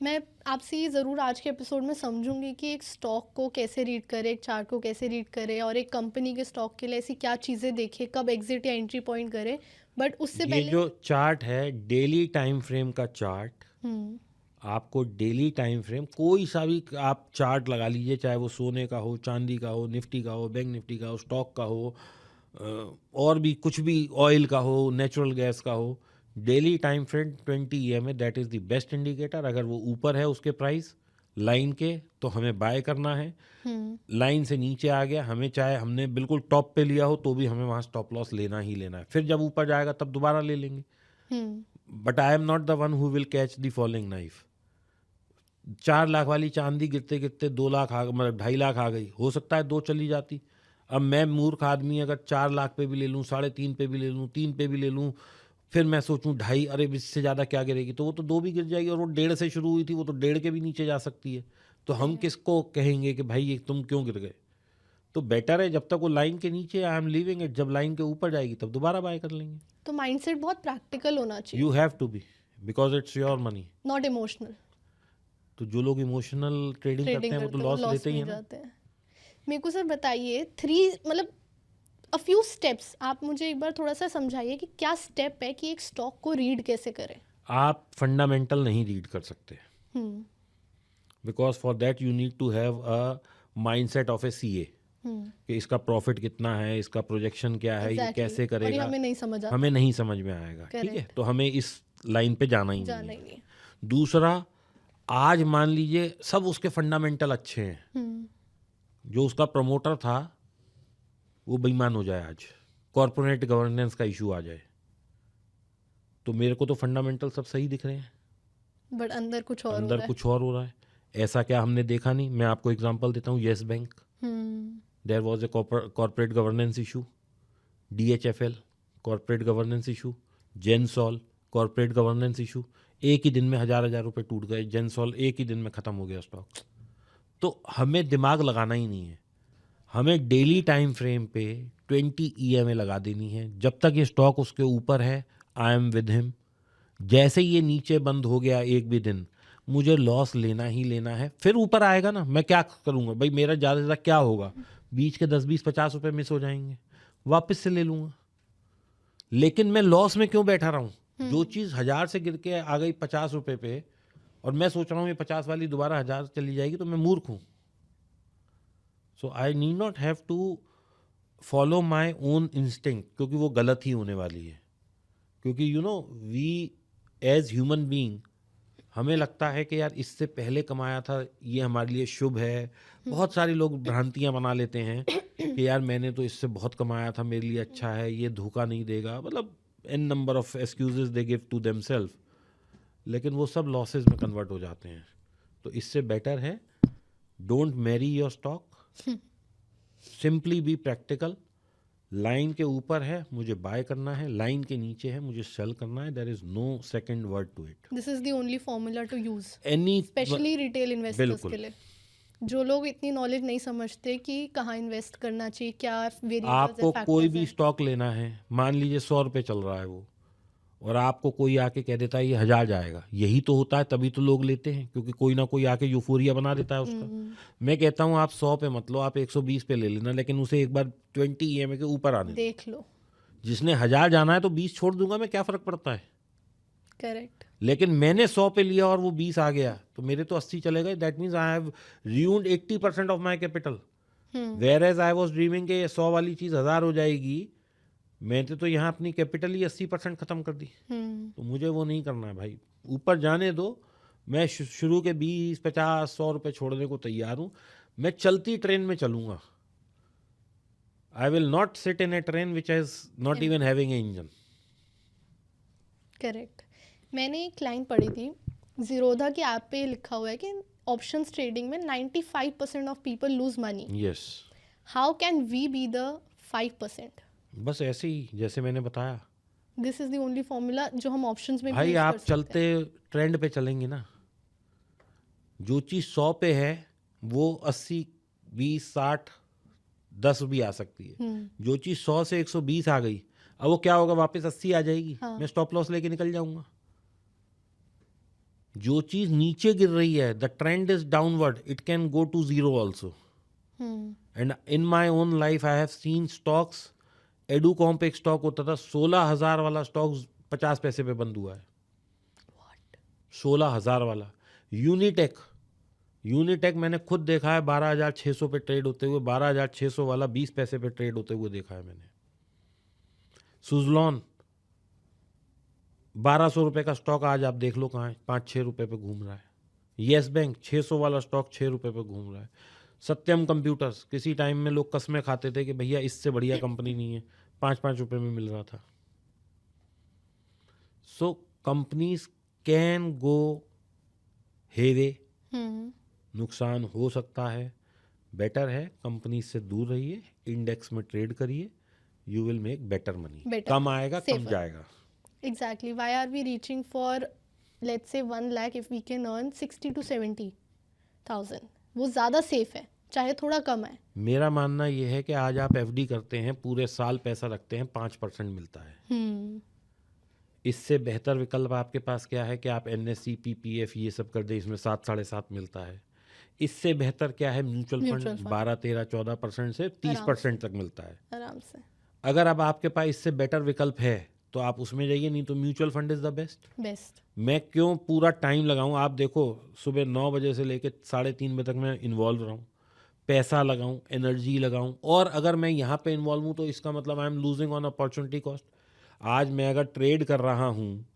मैं आपसे ये ज़रूर आज के एपिसोड में समझूंगी कि एक स्टॉक को कैसे रीड करे, एक चार्ट को कैसे रीड करे, और एक कंपनी के स्टॉक के लिए ऐसी क्या चीज़ें देखे, कब एग्जिट या एंट्री पॉइंट करे। बट उससे ये पहले जो चार्ट है डेली टाइम फ्रेम का चार्ट, आपको डेली टाइम फ्रेम कोई सा भी आप चार्ट लगा लीजिए, चाहे वो सोने का हो, चांदी का हो, निफ्टी का हो, बैंक निफ्टी का हो, स्टॉक का हो, और भी कुछ भी, ऑयल का हो, नेचुरल गैस का हो, daily time frame 20 EMA, that is the best indicator. अगर वो ऊपर है उसके प्राइस लाइन के तो हमें बाय करना है। लाइन से नीचे आ गया, हमें चाहे हमने बिल्कुल टॉप पे लिया हो तो भी हमें वहाँ स्टॉप लॉस लेना ही लेना है। फिर जब ऊपर जाएगा तब दोबारा ले लेंगे। But I am not the one who will catch the falling knife. 4 lakh वाली चांदी गिरते गिरते 2 लाख आ, मतलब 2.5 लाख आ गई, हो सकता है 2 चली जाती। अब मैं मूर्ख आदमी अगर 4 लाख पे भी ले लूँ, 3.5 पे भी ले लूँ, 3 पे भी ले लूँ, फिर मैं सोचूं 2.5, अरे इससे ज़्यादा क्या गिरेगी, तो वो तो 2 भी गिर जाएगी। और वो 1.5 से शुरू हुई थी, वो तो 1.5 के भी नीचे जा सकती है। तो हम किसको कहेंगे कि भाई ये तुम क्यों गिर गए? तो बेटर है जब तक वो लाइन के नीचे, आई एम लीविंग इट। जब लाइन के ऊपर जाएगी तब दोबारा बाय कर लेंगे। तो माइंडसेट बहुत प्रैक्टिकल होना चाहिए, you have to be, because it's your money. Not emotional. तो जो लोग इमोशनल ट्रेडिंग करते हैं वो तो लॉस लेते ही हैं ना। जाते हैं। मेरे को सर बताइए मतलब अ फ्यू स्टेप्स, आप मुझे एक बार थोड़ा सा समझाइए कि क्या स्टेप है कि एक स्टॉक को रीड कैसे करें। आप फंडामेंटल नहीं रीड कर सकते, because for that you need to have a mindset of a CA कि इसका प्रॉफिट कितना है, इसका प्रोजेक्शन क्या है, ये कैसे और ये करेगा, हमें नहीं समझ आता। हमें नहीं समझ में आएगा। ठीक है, तो हमें इस लाइन पे जाना ही नहीं है। दूसरा, आज मान लीजिए सब उसके फंडामेंटल अच्छे हैं, जो उसका प्रमोटर था वो बेईमान हो जाए, आज कॉर्पोरेट गवर्नेंस का इशू आ जाए, तो मेरे को तो फंडामेंटल सब सही दिख रहे हैं, बट अंदर कुछ और अंदर कुछ और हो रहा है। ऐसा क्या हमने देखा नहीं? मैं आपको एग्जांपल देता हूँ, Yes Bank, there was a corporate governance issue. DHFL corporate governance issue. Gensol corporate governance issue. एक ही दिन में हजार रुपए टूट गए, जेंसॉल एक ही दिन में ख़त्म हो गया स्टॉक। तो हमें दिमाग लगाना ही नहीं है, हमें डेली टाइम फ्रेम पे 20 EMA लगा देनी है। जब तक ये स्टॉक उसके ऊपर है, आई एम विद हिम। जैसे ये नीचे बंद हो गया एक भी दिन, मुझे लॉस लेना ही लेना है। फिर ऊपर आएगा ना, मैं क्या करूँगा भाई, मेरा ज़्यादा से ज़्यादा क्या होगा, बीच के 10 20 50 रुपए मिस हो जाएंगे, वापस से ले लूँगा। लेकिन मैं लॉस में क्यों बैठा रहा हूँ? जो चीज़ 1000 से गिर के आ गई 50 रुपए पे, और मैं सोच रहा हूँ ये 50 वाली दोबारा 1000 चली जाएगी, तो मैं मूर्ख हूँ। So I need not have to follow my own instinct, क्योंकि वो गलत ही होने वाली है। क्योंकि you know we as human being, हमें लगता है कि यार इससे पहले कमाया था, ये हमारे लिए शुभ है। बहुत सारे लोग भ्रांतियां बना लेते हैं कि यार मैंने तो इससे बहुत कमाया था, मेरे लिए अच्छा है, ये धोखा नहीं देगा, मतलब an number of excuses they give to themselves. लेकिन वो सब लॉसेस में कन्वर्ट हो जाते हैं। तो इससे बेटर है, don't marry your stock, simply be practical. Line के ऊपर है, मुझे बाय करना है, लाइन के नीचे है, मुझे सेल करना है। There is no second word to it. This is the only formula to use, any, specially retail investors बिल्कुल। के लिए, जो लोग इतनी नॉलेज नहीं समझते कि कहाँ इन्वेस्ट करना चाहिए, क्या वेरिएबल्स आपको है, कोई फैक्टर्स भी हैं। स्टॉक लेना है, मान लीजिए 100 रुपये चल रहा है वो, और आपको कोई आके कह देता है ये 1000 जाएगा, यही तो होता है, तभी तो लोग लेते हैं, क्योंकि कोई ना कोई आके यूफोरिया बना देता है उसका। मैं कहता हूँ आप 100 पे मत लो, आप 120 पे ले लेना, लेकिन उसे एक बार 20 EMA के ऊपर आने दो। देख लो। जिसने 1000 जाना है तो 20 छोड़ दूंगा मैं, क्या फर्क पड़ता है। करेक्ट। लेकिन मैंने 100 पे लिया और वो 20 आ गया, तो मेरे तो 80 चले गए। That means I have ruined 80% of my capital. Whereas I was dreaming के ये 100 वाली चीज़ 1000 हो जाएगी, मैंने तो यहाँ अपनी कैपिटल ही 80% ख़त्म कर दी। तो मुझे वो नहीं करना है भाई, ऊपर जाने दो। मैं शुरू के 20 50 100 रुपये छोड़ने को तैयार हूँ। मैं चलती ट्रेन में चलूँगा। I will not sit in A train which is not even having a engine. Correct. मैंने एक लाइन पढ़ी थी, जीरोधा की ऐप पे लिखा हुआ है कि ऑप्शंस ट्रेडिंग में 95% of people lose money. Yes, how can we be the 5%? बस ऐसे ही जैसे मैंने बताया this is the only formula जो हम ऑप्शंस में भी भाई। यूज कर आप सकते हैं। चलते ट्रेंड पे चलेंगे ना, जो चीज़ 100 पे है वो 80 20 60 10 भी आ सकती है। जो चीज़ 100 से 120 आ गई, अब वो क्या होगा, वापस 80 आ जाएगी। हाँ। मैं स्टॉप लॉस लेके निकल जाऊंगा। जो चीज़ नीचे गिर रही है, the trend is downward, it can go to zero also. And in my own life I have seen stocks, Educomp पे एक स्टॉक होता था 16,000 वाला स्टॉक 50 पैसे पे बंद हुआ है। 16,000 वाला यूनिटेक, यूनिटेक मैंने खुद देखा है 12,600 पे ट्रेड होते हुए, 12,600 वाला 20 पैसे पे ट्रेड होते हुए देखा है मैंने। सुजलॉन 1200 रुपये का स्टॉक आज आप देख लो कहाँ है, 5 6 रुपये पे घूम रहा है। येस बैंक 600 वाला स्टॉक 6 रुपये पे घूम रहा है। सत्यम कंप्यूटर्स, किसी टाइम में लोग कसमें खाते थे कि भैया इससे बढ़िया कंपनी नहीं है, 5 5 रुपये में मिल रहा था। सो कंपनीज कैन गो हेवे, नुकसान हो सकता है। बेटर है कंपनी से दूर रहिए, इंडेक्स में ट्रेड करिए, you will make better money. कम आएगा, कम जाएगा। Exactly. Why are we reaching for, let's say 1 lakh if we can earn 60 to 70,000? वो ज़्यादा सेफ है, चाहे थोड़ा कम है। मेरा मानना यह है कि आज आप FD करते हैं, पूरे साल पैसा रखते हैं, 5% मिलता है। इससे बेहतर विकल्प आपके पास क्या है कि आप NSE PPF ये सब कर दें, इसमें 7 7.5 मिलता है। इससे बेहतर क्या है, म्यूचुअल फंड 12 13 14% से 30% तक मिलता है आराम से। अगर अब आपके पास इससे बेटर विकल्प है तो आप उसमें जाइए, नहीं तो mutual fund is the best. मैं क्यों पूरा टाइम लगाऊं? आप देखो, सुबह 9 बजे से लेकर 3:30 बजे तक मैं इन्वॉल्व रहूं, पैसा लगाऊं, एनर्जी लगाऊं, और अगर मैं यहाँ पे इन्वॉल्व हूँ तो इसका मतलब I am losing on opportunity cost. आज मैं अगर ट्रेड कर रहा हूँ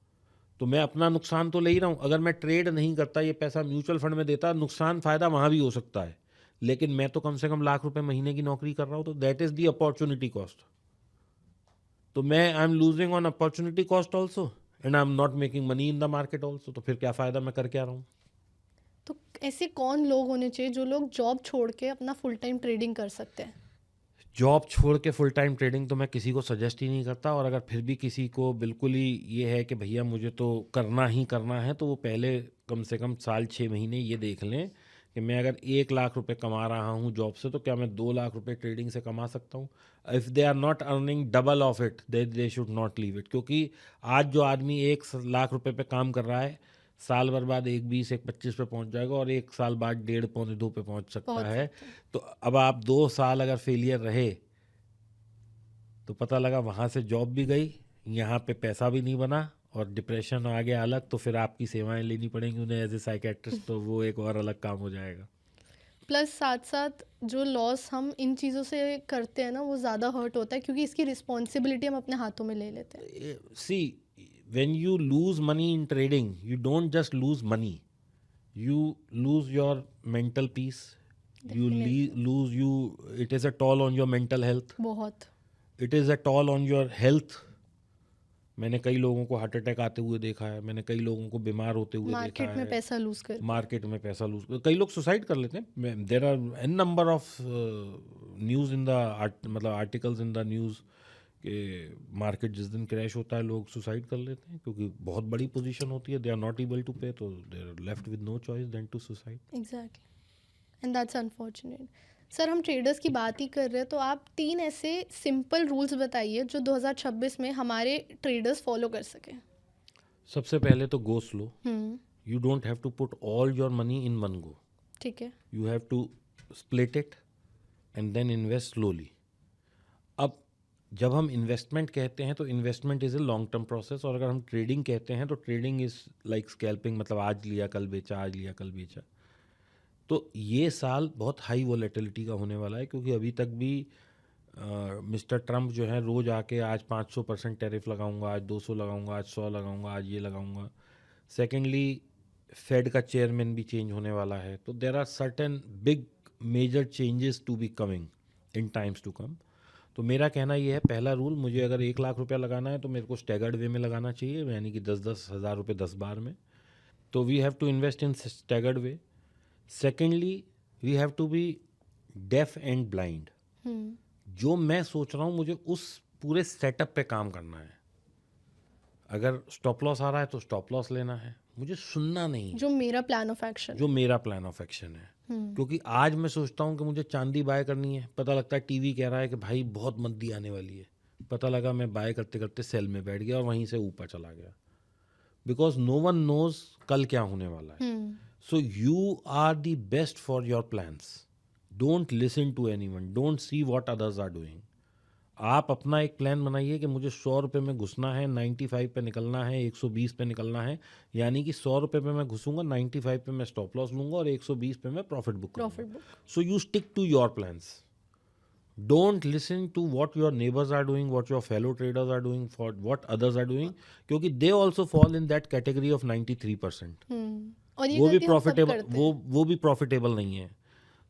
तो मैं अपना नुकसान तो ले ही रहा हूँ। अगर मैं ट्रेड नहीं करता, ये पैसा म्यूचुअल फंड में देता, नुकसान फ़ायदा वहाँ भी हो सकता है, लेकिन मैं तो कम से कम लाख रुपए महीने की नौकरी कर रहा हूँ, तो that is the opportunity cost. तो मैं I am losing on opportunity cost also and I am not making money in the market also. तो फिर क्या फ़ायदा, मैं कर क्या रहा हूँ? तो ऐसे कौन लोग होने चाहिए जो लोग जॉब छोड़ के अपना फुल टाइम ट्रेडिंग कर सकते हैं? जॉब छोड़ के फुल टाइम ट्रेडिंग तो मैं किसी को सजेस्ट ही नहीं करता, और अगर फिर भी किसी को बिल्कुल ही ये है कि भैया मुझे तो करना ही करना है, तो वो पहले कम से कम साल 6 महीने ये देख लें कि मैं अगर 1 लाख रुपए कमा रहा हूँ जॉब से, तो क्या मैं 2 लाख रुपए ट्रेडिंग से कमा सकता हूँ। If they are not earning double of it, they should not leave it. क्योंकि आज जो आदमी 1 लाख रुपए पे काम कर रहा है, साल भर बाद 1 20 1 25 पे पहुंच जाएगा, और 1 साल बाद 1.5 पौने 2 पे पहुंच सकता पहुंच है। सकते हैं। तो अब आप 2 साल अगर फेलियर रहे, तो पता लगा वहाँ से जॉब भी गई, यहाँ पे पैसा भी नहीं बना, और डिप्रेशन आ गया अलग, तो फिर आपकी सेवाएं लेनी पड़ेंगी उन्हें एज ए साइकेट्रिस्ट, तो वो एक और अलग काम हो जाएगा। प्लस साथ साथ जो लॉस हम इन चीज़ों से करते हैं ना, वो ज़्यादा हर्ट होता है क्योंकि इसकी रिस्पॉन्सिबिलिटी हम अपने हाथों में ले लेते हैं। सी, when you lose money in trading, you don't just lose money, you lose your mental peace, you definitely. lose you, it is a toll on your mental health, बहुत। it is a toll on your health। मैंने कई लोगों को heart attack आते हुए देखा है, मैंने कई लोगों को बीमार होते हुए देखा मार्केट में है, पैसा लूज करके। मार्केट में पैसा लूज, कई लोग सुसाइड कर लेते हैं। There are an number of news in the मतलब आर्टिकल्स इन द न्यूज़ कि मार्केट जिस दिन क्रैश होता है लोग सुसाइड कर लेते हैं, क्योंकि बहुत बड़ी पोजीशन होती है, they are not able to pay, तो they are left with no choice then to suicide. Exactly. And that's unfortunate. Sir, हम ट्रेडर्स की बात ही कर रहे हैं, तो आप 3 ऐसे सिंपल रूल्स बताइए जो 2026 में हमारे ट्रेडर्स फॉलो कर सकें। सबसे पहले तो go slow. Hmm. You don't have to put all your money in one go, ठीक है। You have to split it and then invest slowly. अब जब हम इन्वेस्टमेंट कहते हैं तो investment is a long term process, और अगर हम ट्रेडिंग कहते हैं तो ट्रेडिंग इज़ लाइक स्कैल्पिंग, मतलब आज लिया कल बेचा, आज लिया कल बेचा। तो ये साल बहुत हाई वॉलेटिलिटी का होने वाला है, क्योंकि अभी तक भी मिस्टर ट्रम्प जो है रोज़ आके आज 500% टैरिफ लगाऊंगा, आज 200 लगाऊंगा, आज 100 लगाऊंगा, आज ये लगाऊंगा। सेकेंडली, फेड का चेयरमैन भी चेंज होने वाला है, तो there are certain big major changes to be coming in times to come. तो मेरा कहना ये है, पहला रूल, मुझे अगर 1 लाख रुपया लगाना है तो मेरे को स्टैगर्ड वे में लगाना चाहिए, यानी कि 10-10 हज़ार रुपये 10 बार में। तो we have to invest in staggered way. Secondly, we have to be deaf and blind. Hmm. जो मैं सोच रहा हूँ मुझे उस पूरे सेटअप पे काम करना है। अगर स्टॉप लॉस आ रहा है तो स्टॉप लॉस लेना है, मुझे सुनना नहीं है, जो मेरा प्लान ऑफ एक्शन जो है। मेरा प्लान ऑफ एक्शन है। क्योंकि आज मैं सोचता हूँ कि मुझे चांदी बाय करनी है, पता लगता है टीवी कह रहा है कि भाई बहुत मंदी आने वाली है, पता लगा मैं बाय करते करते सेल में बैठ गया और वहीं से ऊपर चला गया, बिकॉज नो वन नोज कल क्या होने वाला है। So you are the best for your plans, don't listen to any one, don't see what others are doing. आप अपना एक प्लान बनाइए कि मुझे 100 रुपये में घुसना है, 95 पे निकलना है, 120 पे निकलना है, यानी कि 100 रुपये पे मैं घुसूंगा, 95 पे मैं स्टॉप लॉस लूंगा और 120 पे मैं प्रॉफिट बुक प्रॉफिट करूंगा। Book. So you stick to your plans, don't listen to what your neighbours are doing, what your fellow traders are doing, for what others are doing, क्योंकि they also fall in that category of 93%। और ये वो भी गलती हम सब profitable, करते हैं। वो भी प्रॉफिटेबल नहीं है।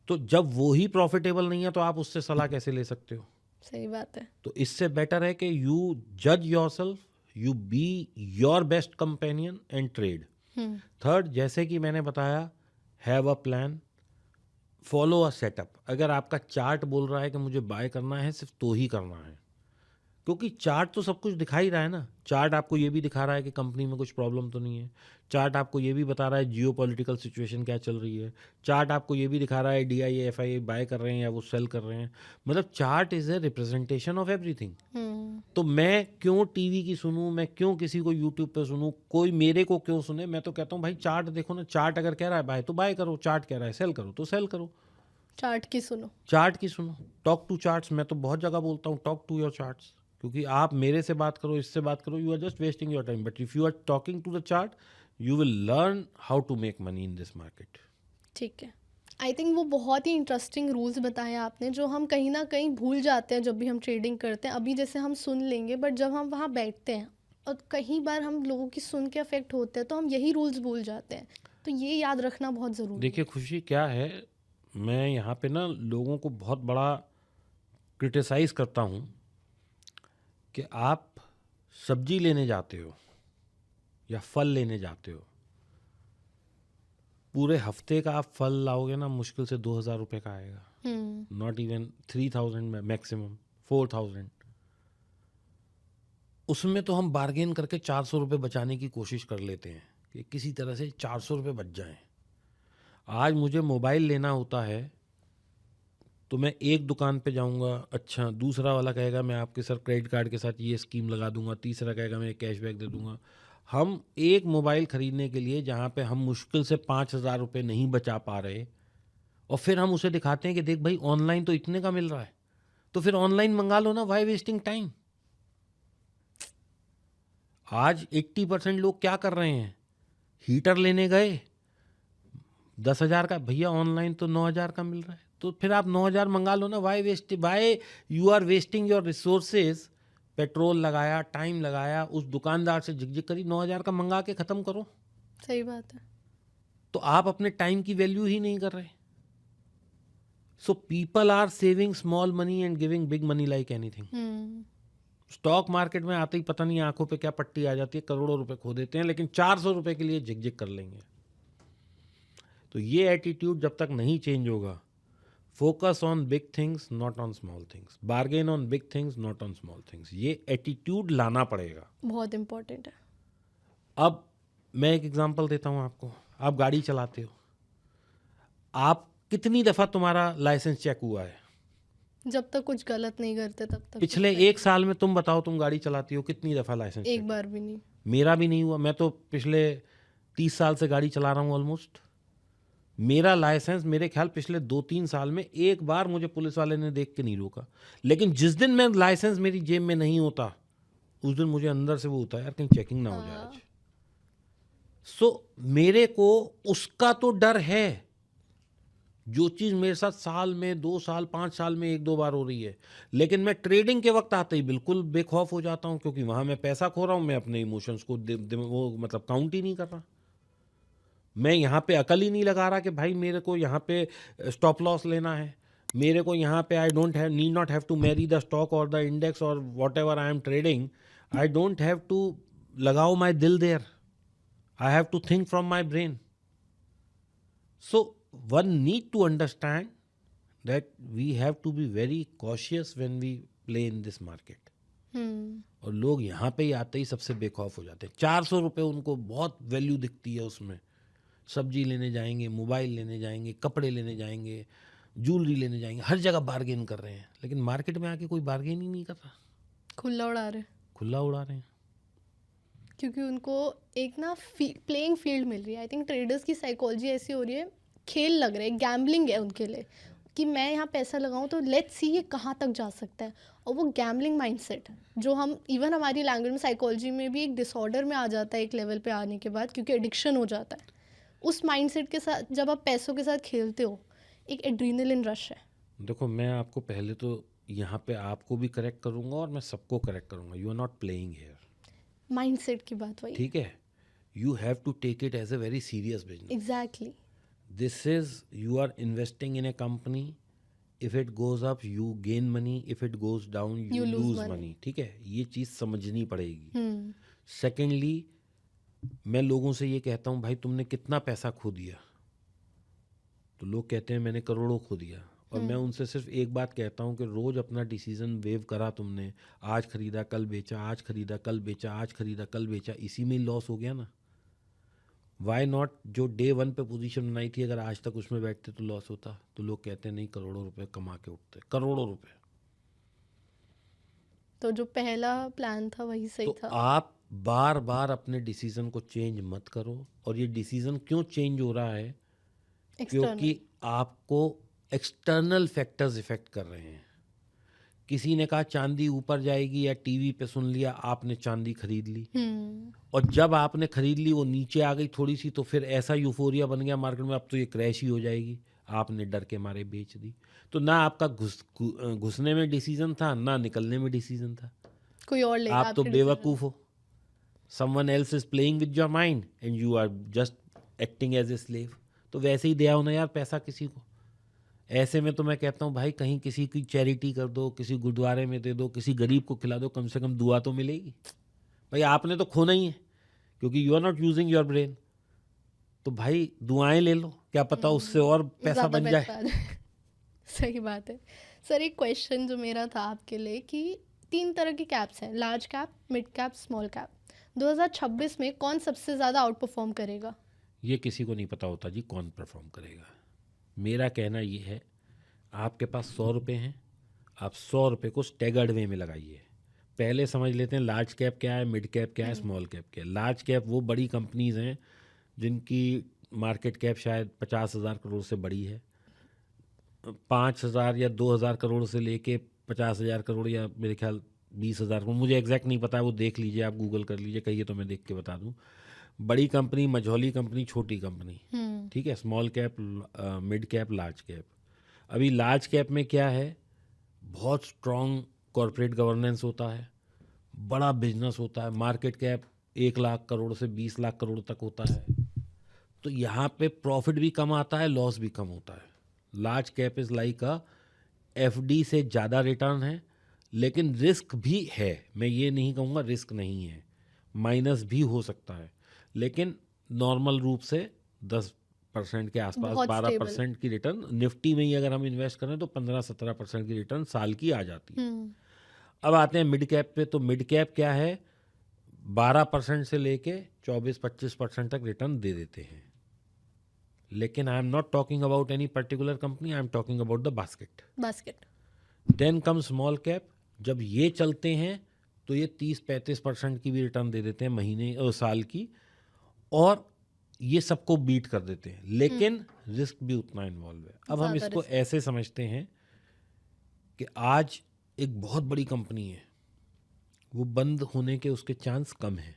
तो जब वो ही प्रॉफिटेबल नहीं है तो आप उससे सलाह कैसे ले सकते हो? सही बात है। तो इससे बेटर है कि यू जज your self, you be your best companion and trade. Third, जैसे कि मैंने बताया, have a plan, follow a setup. अगर आपका चार्ट बोल रहा है कि मुझे बाय करना है सिर्फ, तो ही करना है, क्योंकि चार्ट तो सब कुछ दिखा ही रहा है ना। चार्ट आपको ये भी दिखा रहा है कि कंपनी में कुछ प्रॉब्लम तो नहीं है, चार्ट आपको ये भी बता रहा है जियो पॉलिटिकल सिचुएशन क्या चल रही है, चार्ट आपको ये भी दिखा रहा है DIA FIA बाय कर रहे हैं या वो सेल कर रहे हैं। मतलब chart is a representation of everything. तो मैं क्यों टीवी की सुनूं, मैं क्यों किसी को यूट्यूब पे सुनूं, कोई मेरे को क्यों सुने? मैं तो कहता हूँ भाई चार्ट देखो ना, चार्ट अगर कह रहा है बाय तो बाय करो, चार्ट कह रहा है सेल करो तो सेल करो, चार्ट की सुनो। चार्ट की सुनो। टॉक टू चार्ट्स, मैं तो बहुत जगह बोलता हूँ टॉक टू योर चार्ट्स, क्योंकि आप मेरे से बात करो, इससे बात करो, you are just wasting your time, but if you are talking to the chart you will learn how to make money in this market. ठीक है। आई थिंक वो बहुत ही इंटरेस्टिंग रूल्स बताए आपने, जो हम कहीं ना कहीं भूल जाते हैं जब भी हम ट्रेडिंग करते हैं। अभी जैसे हम सुन लेंगे, बट जब हम वहाँ बैठते हैं और कई बार हम लोगों की सुन के अफेक्ट होते हैं तो हम यही रूल्स भूल जाते हैं। तो ये याद रखना बहुत ज़रूरी है। देखिए खुशी क्या है, मैं यहाँ पे ना लोगों को बहुत बड़ा क्रिटिसाइज करता हूँ कि आप सब्जी लेने जाते हो या फल लेने जाते हो, पूरे हफ्ते का आप फल लाओगे ना, मुश्किल से 2,000 रुपये का आएगा, नॉट इवन 3,000 मैक्सिमम 4,000। उसमें तो हम बार्गेन करके 400 रुपये बचाने की कोशिश कर लेते हैं कि किसी तरह से 400 रुपये बच जाएं। आज मुझे मोबाइल लेना होता है तो मैं एक दुकान पे जाऊंगा, अच्छा दूसरा वाला कहेगा मैं आपके सर क्रेडिट कार्ड के साथ ये स्कीम लगा दूंगा, तीसरा कहेगा मैं कैशबैक दे दूंगा। हम एक मोबाइल खरीदने के लिए जहाँ पे हम मुश्किल से 5,000 रुपये नहीं बचा पा रहे, और फिर हम उसे दिखाते हैं कि देख भाई ऑनलाइन तो इतने का मिल रहा है, तो फिर ऑनलाइन मंगा लो ना, वाई वेस्टिंग टाइम। आज 80% लोग क्या कर रहे हैं, हीटर लेने गए 10,000 का, भैया ऑनलाइन तो 9,000 का मिल रहा है, तो फिर आप 9,000 मंगा लो ना। Why you are wasting your resources. Petrol लगाया, टाइम लगाया, उस दुकानदार से झिकझिक करी, 9,000 का मंगा के ख़त्म करो। सही बात है। तो आप अपने टाइम की वैल्यू ही नहीं कर रहे। So people are saving small money and giving big money like anything. Stock market में आते ही पता नहीं आंखों पे क्या पट्टी आ जाती है, करोड़ों रुपए खो देते हैं, लेकिन 400 रुपए के लिए झिकझिक कर लेंगे। तो ये एटीट्यूड जब तक नहीं चेंज होगा, focus on big things not on small things, bargain on big things not on small things, ये एटीट्यूड लाना पड़ेगा। बहुत इंपॉर्टेंट है। अब मैं एक एग्जांपल देता हूँ आपको। आप गाड़ी चलाते हो, आप कितनी दफ़ा तुम्हारा लाइसेंस चेक हुआ है? जब तक कुछ गलत नहीं करते तब तक। पिछले एक साल में तुम बताओ, तुम गाड़ी चलाती हो, कितनी दफ़ा लाइसेंस एक चेक? बार भी नहीं। मेरा भी नहीं हुआ। मैं तो पिछले 30 साल से गाड़ी चला रहा हूँ ऑलमोस्ट। मेरा लाइसेंस मेरे ख्याल पिछले 2-3 साल में एक बार मुझे पुलिस वाले ने देख के नहीं रोका। लेकिन जिस दिन मैं लाइसेंस मेरी जेब में नहीं होता, उस दिन मुझे अंदर से वो होता है यार कहीं चेकिंग ना हो जाए आज। सो मेरे को उसका तो डर है। जो चीज़ मेरे साथ साल में 2 साल 5 साल में 1-2 बार हो रही है, लेकिन मैं ट्रेडिंग के वक्त आते ही बिल्कुल बेखौफ हो जाता हूँ, क्योंकि वहाँ मैं पैसा खो रहा हूँ, मैं अपने इमोशंस को वो मतलब काउंट ही नहीं कर रहा। मैं यहाँ पे अकल ही नहीं लगा रहा कि भाई मेरे को यहाँ पे स्टॉप लॉस लेना है, मेरे को यहाँ पे I don't have need not have to marry the stock और द इंडेक्स और whatever I am trading, I don't have to लगाओ my dil there, I have to think from my brain. So one need to understand that we have to be very cautious when we play in this market. और लोग यहाँ पे ही आते ही सबसे बेखौफ हो जाते हैं। 400 रुपये उनको बहुत वैल्यू दिखती है उसमें। सब्जी लेने जाएंगे, मोबाइल लेने जाएंगे, कपड़े लेने जाएंगे, ज्वेलरी लेने जाएंगे, हर जगह बार्गेन कर रहे हैं, लेकिन मार्केट में आके कोई बार्गेन ही नहीं कर रहा, खुला उड़ा रहे। खुला उड़ा रहे हैं, क्योंकि उनको एक ना प्लेइंग फील्ड मिल रही है। आई थिंक ट्रेडर्स की साइकोलॉजी ऐसी हो रही है, खेल लग रहा है, गैम्बलिंग है उनके लिए कि मैं यहाँ पैसा लगाऊं तो लेट्स सी ये कहाँ तक जा सकता है। और वो गैम्बलिंग माइंडसेट जो हम इवन हमारी लैंग्वेज में साइकोलॉजी में भी एक डिसऑर्डर में आ जाता है एक लेवल पे आने के बाद, क्योंकि एडिक्शन हो जाता है उस माइंडसेट के साथ। जब आप पैसों के साथ खेलते हो, एक एड्रीनलिन रश है। देखो मैं आपको पहले तो यहाँ पे आपको भी करेक्ट करूँगा और मैं सबको करेक्ट करूँगा, you are not playing here. Mindset की बात वही, ठीक है, you have to take it as a very serious business. Exactly. This is, you are investing in a company. If it goes up, you gain money. If it goes down, you lose money. ठीक है, ये चीज़ समझनी पड़ेगी। Secondly, मैं लोगों से ये कहता हूँ भाई तुमने कितना पैसा खो दिया, तो लोग कहते हैं मैंने करोड़ों खो दिया। और मैं उनसे सिर्फ एक बात कहता हूँ कि रोज़ अपना डिसीजन वेव करा तुमने, आज खरीदा कल बेचा, आज खरीदा कल बेचा, आज खरीदा कल बेचा, इसी में लॉस हो गया ना। वाई नॉट, जो डे 1 पे पोजीशन बनाई थी अगर आज तक उसमें बैठते तो लॉस होता। तो लोग कहते हैं नहीं करोड़ों रुपए कमा के उठते, करोड़ों रुपए। तो जो पहला प्लान था वही सही तो था। आप बार बार अपने डिसीजन को चेंज मत करो। और ये डिसीजन क्यों चेंज हो रहा है, क्योंकि आपको एक्सटर्नल फैक्टर्स इफेक्ट कर रहे हैं। किसी ने कहा चांदी ऊपर जाएगी, या टीवी पे सुन लिया, आपने चांदी खरीद ली, और जब आपने खरीद ली वो नीचे आ गई थोड़ी सी, तो फिर ऐसा यूफोरिया बन गया मार्केट में, अब तो ये क्रैश ही हो जाएगी, आपने डर के मारे बेच दी। तो ना आपका घुसने में डिसीजन था, ना निकलने में डिसीजन था, कोई और लेगा। आप तो बेवकूफ़ हो। Someone else is playing with your mind and you are just acting as a slave. तो वैसे ही दिया हो ना यार पैसा किसी को। ऐसे में तो मैं कहता हूँ भाई कहीं किसी की चैरिटी कर दो, किसी गुरुद्वारे में दे दो, किसी गरीब को खिला दो, कम से कम दुआ तो मिलेगी। भाई आपने तो खोना ही है, क्योंकि you are not using your brain, तो भाई दुआएं ले लो, क्या पता उससे और पैसा ज़्यादा बन पैसा जाए। आ जाए। सही बात है। सर एक क्वेश्चन जो मेरा था आपके लिए कि 3 तरह की कैप्स हैं, large cap, mid cap, small cap. 2026 में कौन सबसे ज़्यादा आउट परफॉर्म करेगा? ये किसी को नहीं पता होता जी कौन परफॉर्म करेगा। मेरा कहना ये है, आपके पास 100 रुपये हैं, आप 100 रुपये को स्टेगर्ड वे में लगाइए। पहले समझ लेते हैं लार्ज कैप क्या है, मिड कैप क्या है, स्मॉल कैप क्या है। लार्ज कैप वो बड़ी कंपनीज हैं जिनकी मार्केट कैप शायद 50,000 करोड़ से बड़ी है। 5,000 या 2,000 करोड़ से लेके 50,000 करोड़, या मेरे ख्याल 20,000 करोड़, मुझे एग्जैक्ट नहीं पता है, वो देख लीजिए, आप गूगल कर लीजिए, कहिए तो मैं देख के बता दूं। बड़ी कंपनी, मझौली कंपनी, छोटी कंपनी, ठीक है। Small cap, mid cap, large cap. अभी लार्ज कैप में क्या है, बहुत स्ट्रॉन्ग कॉरपोरेट गवर्नेंस होता है, बड़ा बिजनेस होता है, मार्केट कैप 1 लाख करोड़ से 20 लाख करोड़ तक होता है। तो यहाँ पे प्रॉफिट भी कम आता है, लॉस भी कम होता है। Large cap is like a FD से ज़्यादा रिटर्न है, लेकिन रिस्क भी है। मैं ये नहीं कहूँगा रिस्क नहीं है, माइनस भी हो सकता है, लेकिन नॉर्मल रूप से 10% के आसपास, बहुत स्टेबल। 12% की रिटर्न निफ्टी में ही अगर हम इन्वेस्ट करें तो 15-17% की रिटर्न साल की आ जाती है। अब आते हैं मिड कैप पे। तो मिड कैप क्या है, 12% से लेके 24-25% तक रिटर्न दे देते हैं। लेकिन I am not talking about any particular company, I am talking about the basket. Basket. Then come small cap. जब ये चलते हैं तो ये 30-35% की भी रिटर्न दे देते हैं महीने और साल की, और ये सबको बीट कर देते हैं, लेकिन रिस्क भी उतना इन्वॉल्व है। अब हम ज़्यादा इसको रिस्क। ऐसे समझते हैं कि आज एक बहुत बड़ी कंपनी है, वो बंद होने के उसके चांस कम हैं,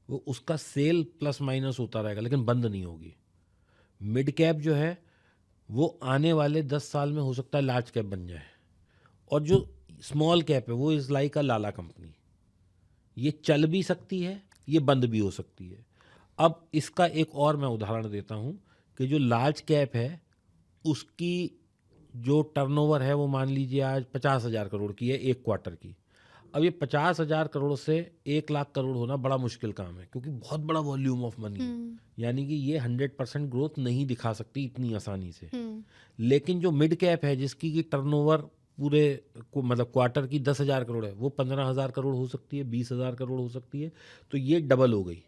वो उसका सेल प्लस माइनस होता रहेगा लेकिन बंद नहीं होगी। मिड कैप जो है वो आने वाले 10 साल में हो सकता है लार्ज कैप बन जाए, और जो स्मॉल कैप है वो is like a Lala company, ये चल भी सकती है, ये बंद भी हो सकती है। अब इसका एक और मैं उदाहरण देता हूँ कि जो लार्ज कैप है उसकी जो टर्नओवर है वो मान लीजिए आज 50,000 करोड़ की है एक क्वार्टर की। अब ये 50,000 करोड़ से 1 लाख करोड़ होना बड़ा मुश्किल काम है, क्योंकि बहुत बड़ा वॉल्यूम ऑफ मनी है। यानी कि ये 100% ग्रोथ नहीं दिखा सकती इतनी आसानी से। लेकिन जो मिड कैप है जिसकी की टर्नओवर पूरे मतलब क्वार्टर की 10,000 करोड़ है, वो 15,000 करोड़ हो सकती है, 20,000 करोड़ हो सकती है। तो ये डबल हो गई,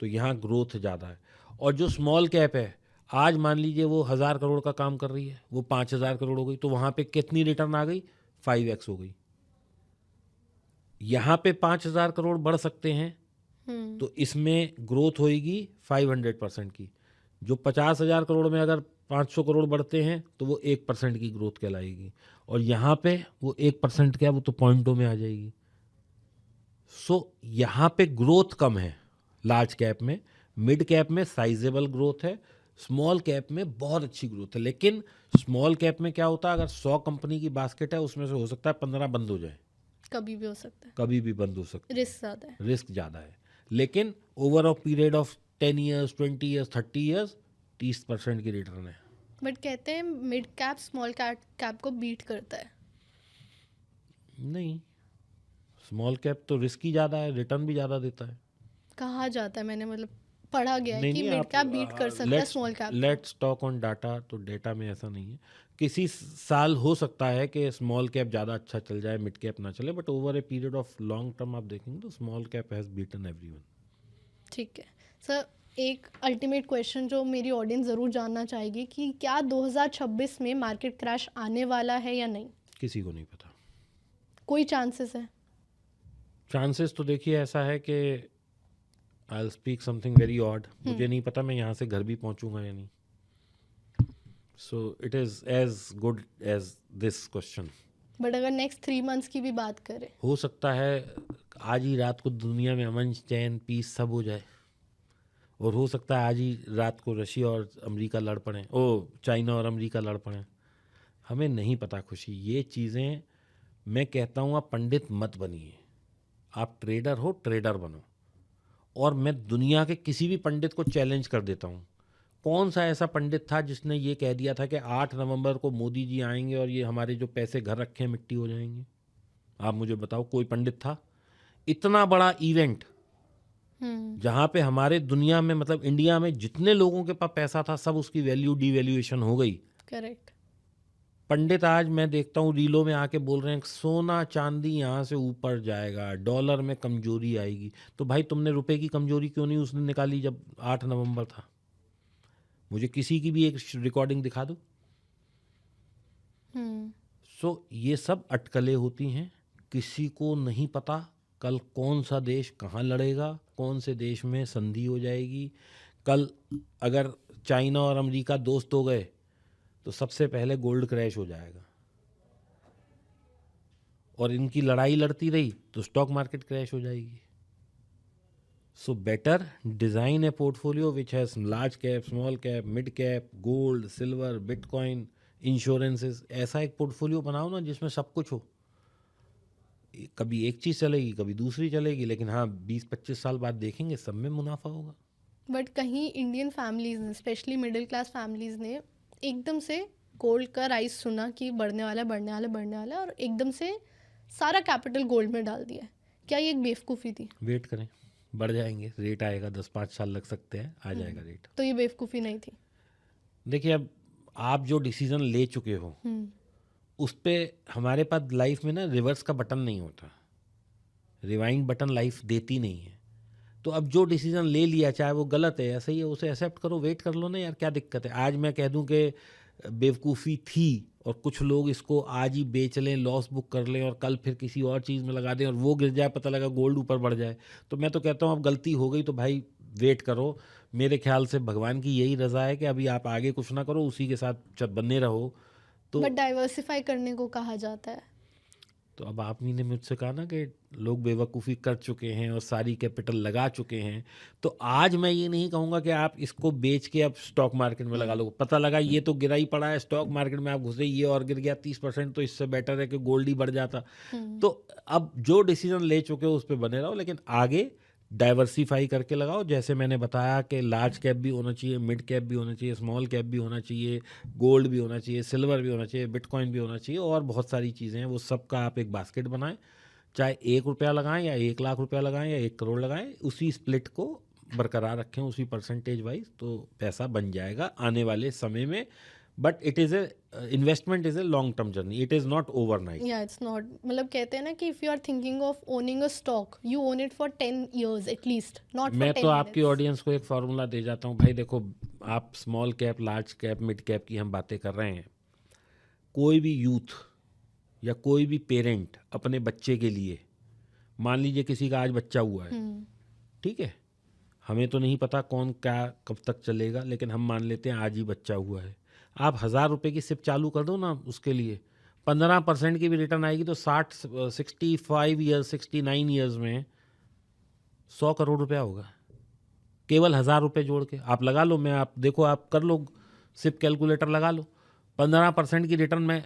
तो यहाँ ग्रोथ ज़्यादा है। और जो स्मॉल कैप है, आज मान लीजिए वो 1,000 करोड़ का काम कर रही है, वो 5,000 करोड़ हो गई, तो वहाँ पे कितनी रिटर्न आ गई, 5x हो गई। यहाँ पे 5,000 करोड़ बढ़ सकते हैं, तो इसमें ग्रोथ होएगी 500% की। जो 50,000 करोड़ में अगर 500 करोड़ बढ़ते हैं तो वो 1% की ग्रोथ कहलाएगी, और यहाँ पे वो 1% क्या, वो तो पॉइंटों में आ जाएगी। सो यहाँ पे ग्रोथ कम है लार्ज कैप में, मिड कैप में साइजेबल ग्रोथ है, स्मॉल कैप में बहुत अच्छी ग्रोथ है। लेकिन स्मॉल कैप में क्या होता है, अगर 100 कंपनी की बास्केट है उसमें से हो सकता है 15 बंद हो जाए, कभी भी हो सकता है। कभी भी बंद हो सकती है, रिस्क ज़्यादा है। रिस्क ज़्यादा है। लेकिन over a period of 10 years, 20 years, 30 years 30% की रिटर्न है। बट कहते हैं मिड कैप स्मॉल कैप को बीट करता है। नहीं, स्मॉल कैप तो रिस्क ही ज़्यादा है, रिटर्न भी ज़्यादा देता है। कहा जाता है, मैंने मतलब पढ़ा गया है नहीं कि नहीं, मिड आप कैप बीट कर सकता है स्मॉल कैप को। Let's talk on data. तो डेटा में ऐसा नहीं है, किसी साल हो सकता है कि स्मॉल कैप ज़्यादा अच्छा चल जाए, मिड कैप ना चले, but over a period of long term आप देखेंगे तो small cap has beaten everyone. ठीक है सर, एक अल्टीमेट क्वेश्चन जो मेरी ऑडियंस ज़रूर जानना चाहेगी कि क्या 2026 में मार्केट क्रैश आने वाला है या नहीं? किसी को नहीं पता। कोई चांसेस है? चांसेस तो देखिए ऐसा है कि I will speak something very odd, मुझे नहीं पता मैं यहाँ से घर भी पहुँचूंगा या नहीं। So it is as good as this question. But अगर नेक्स्ट 3 मंथ्स की भी बात करें, हो सकता है आज ही रात को दुनिया में अमन चैन पीस सब हो जाए, और हो सकता है आज ही रात को रशिया और अमेरिका लड़ पड़े, चाइना और अमेरिका लड़ पड़े। हमें नहीं पता खुशी, ये चीज़ें मैं कहता हूँ आप पंडित मत बनिए, आप ट्रेडर हो, ट्रेडर बनो। और मैं दुनिया के किसी भी पंडित को चैलेंज कर देता हूँ, कौन सा ऐसा पंडित था जिसने ये कह दिया था कि 8 नवंबर को मोदी जी आएंगे और ये हमारे जो पैसे घर रखे हैं मिट्टी हो जाएंगे? आप मुझे बताओ, कोई पंडित था? इतना बड़ा इवेंट जहाँ पे हमारे दुनिया में मतलब इंडिया में जितने लोगों के पास पैसा था सब उसकी वैल्यू डिवैल्यूएशन हो गई। करेक्ट। पंडित आज मैं देखता हूँ रीलों में आके बोल रहे हैं सोना चांदी यहाँ से ऊपर जाएगा, डॉलर में कमजोरी आएगी। तो भाई तुमने रुपए की कमजोरी क्यों नहीं उसने निकाली जब 8 नवंबर था? मुझे किसी की भी एक रिकॉर्डिंग दिखा दो। सो ये सब अटकलें होती हैं, किसी को नहीं पता कल कौन सा देश कहाँ लड़ेगा, कौन से देश में संधि हो जाएगी। कल अगर चाइना और अमेरिका दोस्त हो गए तो सबसे पहले गोल्ड क्रैश हो जाएगा, और इनकी लड़ाई लड़ती रही तो स्टॉक मार्केट क्रैश हो जाएगी। So better design A portfolio which has large cap, small cap, mid cap, gold, silver, bitcoin, insurances. ऐसा एक पोर्टफोलियो बनाओ ना जिसमें सब कुछ हो। कभी एक चीज़ चलेगी, कभी दूसरी चलेगी, लेकिन हाँ 20-25 साल बाद देखेंगे सब में मुनाफा होगा। बट कहीं इंडियन फैमिलीज ने, स्पेशली मिडिल क्लास फैमिलीज ने एकदम से गोल्ड का राइस सुना कि बढ़ने वाला है, बढ़ने वाला है, बढ़ने वाला है, और एकदम से सारा कैपिटल गोल्ड में डाल दिया है। क्या ये एक बेवकूफ़ी थी? वेट करें, बढ़ जाएंगे, रेट आएगा, 10-5 साल लग सकते हैं, आ जाएगा रेट। तो ये बेवकूफ़ी नहीं थी? देखिए, अब आप जो डिसीजन ले चुके हो उस पे हमारे पास लाइफ में ना रिवर्स का बटन नहीं होता, रिवाइंड बटन लाइफ देती नहीं है। तो अब जो डिसीजन ले लिया, चाहे वो गलत है या सही है, उसे एक्सेप्ट करो, वेट कर लो ना यार, क्या दिक्कत है। आज मैं कह दूं कि बेवकूफ़ी थी और कुछ लोग इसको आज ही बेच लें, लॉस बुक कर लें और कल फिर किसी और चीज़ में लगा दें और वो गिर जाए, पता लगा गोल्ड ऊपर बढ़ जाए, तो मैं तो कहता हूँ अब गलती हो गई तो भाई वेट करो। मेरे ख्याल से भगवान की यही रज़ा है कि अभी आप आगे कुछ ना करो, उसी के साथ बने रहो। तो बट डाइवर्सिफाई करने को कहा जाता है। तो अब आप ही ने मुझसे कहा ना कि लोग बेवकूफ़ी कर चुके हैं और सारी कैपिटल लगा चुके हैं, तो आज मैं ये नहीं कहूँगा कि आप इसको बेच के अब स्टॉक मार्केट में लगा लो। पता लगा ये तो गिरा ही पड़ा है, स्टॉक मार्केट में आप घुसे, ये और गिर गया 30%, तो इससे बेटर है कि गोल्ड ही बढ़ जाता। तो अब जो डिसीजन ले चुके हो उस पर बने रहो, लेकिन आगे डाइवर्सिफाई करके लगाओ। जैसे मैंने बताया कि लार्ज कैप भी होना चाहिए, मिड कैप भी होना चाहिए, स्मॉल कैप भी होना चाहिए, गोल्ड भी होना चाहिए, सिल्वर भी होना चाहिए, बिटकॉइन भी होना चाहिए, और बहुत सारी चीज़ें हैं। वो सब का आप एक बास्केट बनाएं, चाहे 1 रुपया लगाएं या 1 लाख रुपया लगाएं या 1 करोड़ लगाएं, उसी स्प्लिट को बरकरार रखें, उसी परसेंटेज वाइज, तो पैसा बन जाएगा आने वाले समय में। But it is a investment is a long term journey, it is not overnight. या इट्स नॉट, मतलब कहते हैं ना कि if you are thinking of owning a stock, you own it for 10 years at least, not for 10 मैं तो आपकी minutes. Audience को एक फार्मूला दे जाता हूँ भाई, देखो आप small cap, large cap, mid cap की हम बातें कर रहे हैं। कोई भी यूथ या कोई भी पेरेंट अपने बच्चे के लिए, मान लीजिए किसी का आज बच्चा हुआ है, ठीक है, हमें तो नहीं पता कौन क्या कब तक चलेगा, लेकिन हम मान लेते हैं आज ही बच्चा हुआ है। आप 1000 रुपये की सिप चालू कर दो ना उसके लिए, 15% की भी रिटर्न आएगी, तो 65 ईयर्स, 69 ईयर्स में 100 करोड़ रुपया होगा, केवल 1000 रुपये जोड़ के। आप लगा लो, मैं आप देखो, आप कर लो सिप कैलकुलेटर, लगा लो 15% की रिटर्न में।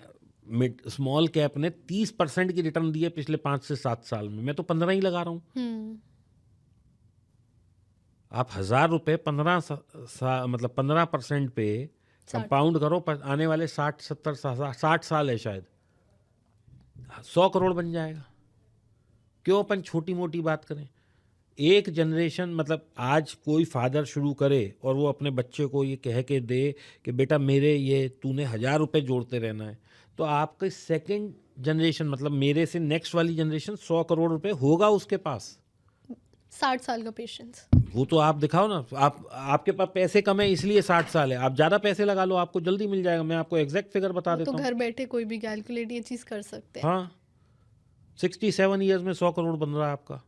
मिड स्मॉल कैप ने 30% की रिटर्न दी है पिछले 5 से 7 साल में, मैं तो 15 ही लगा रहा हूँ। आप 1000 रुपये मतलब 15% पे कंपाउंड करो, आने वाले 60 साल है शायद, 100 करोड़ बन जाएगा। क्यों अपन छोटी मोटी बात करें। एक जनरेशन, मतलब आज कोई फादर शुरू करे और वो अपने बच्चे को ये कह के दे कि बेटा मेरे ये तूने 1000 रुपये जोड़ते रहना है, तो आपके सेकंड जनरेशन, मतलब मेरे से नेक्स्ट वाली जनरेशन 100 करोड़ रुपए होगा उसके पास। 60 साल का पेशेंस। वो तो आप दिखाओ ना, आपके पास पैसे कम है इसलिए 60 साल है, आप ज़्यादा पैसे लगा लो, आपको जल्दी मिल जाएगा। मैं आपको एग्जैक्ट फिगर बता देता तो हूँ। घर बैठे कोई भी कैलकुलेट ये चीज़ कर सकते हैं। हाँ, 67 ईयर्स में 100 करोड़ बन रहा है आपका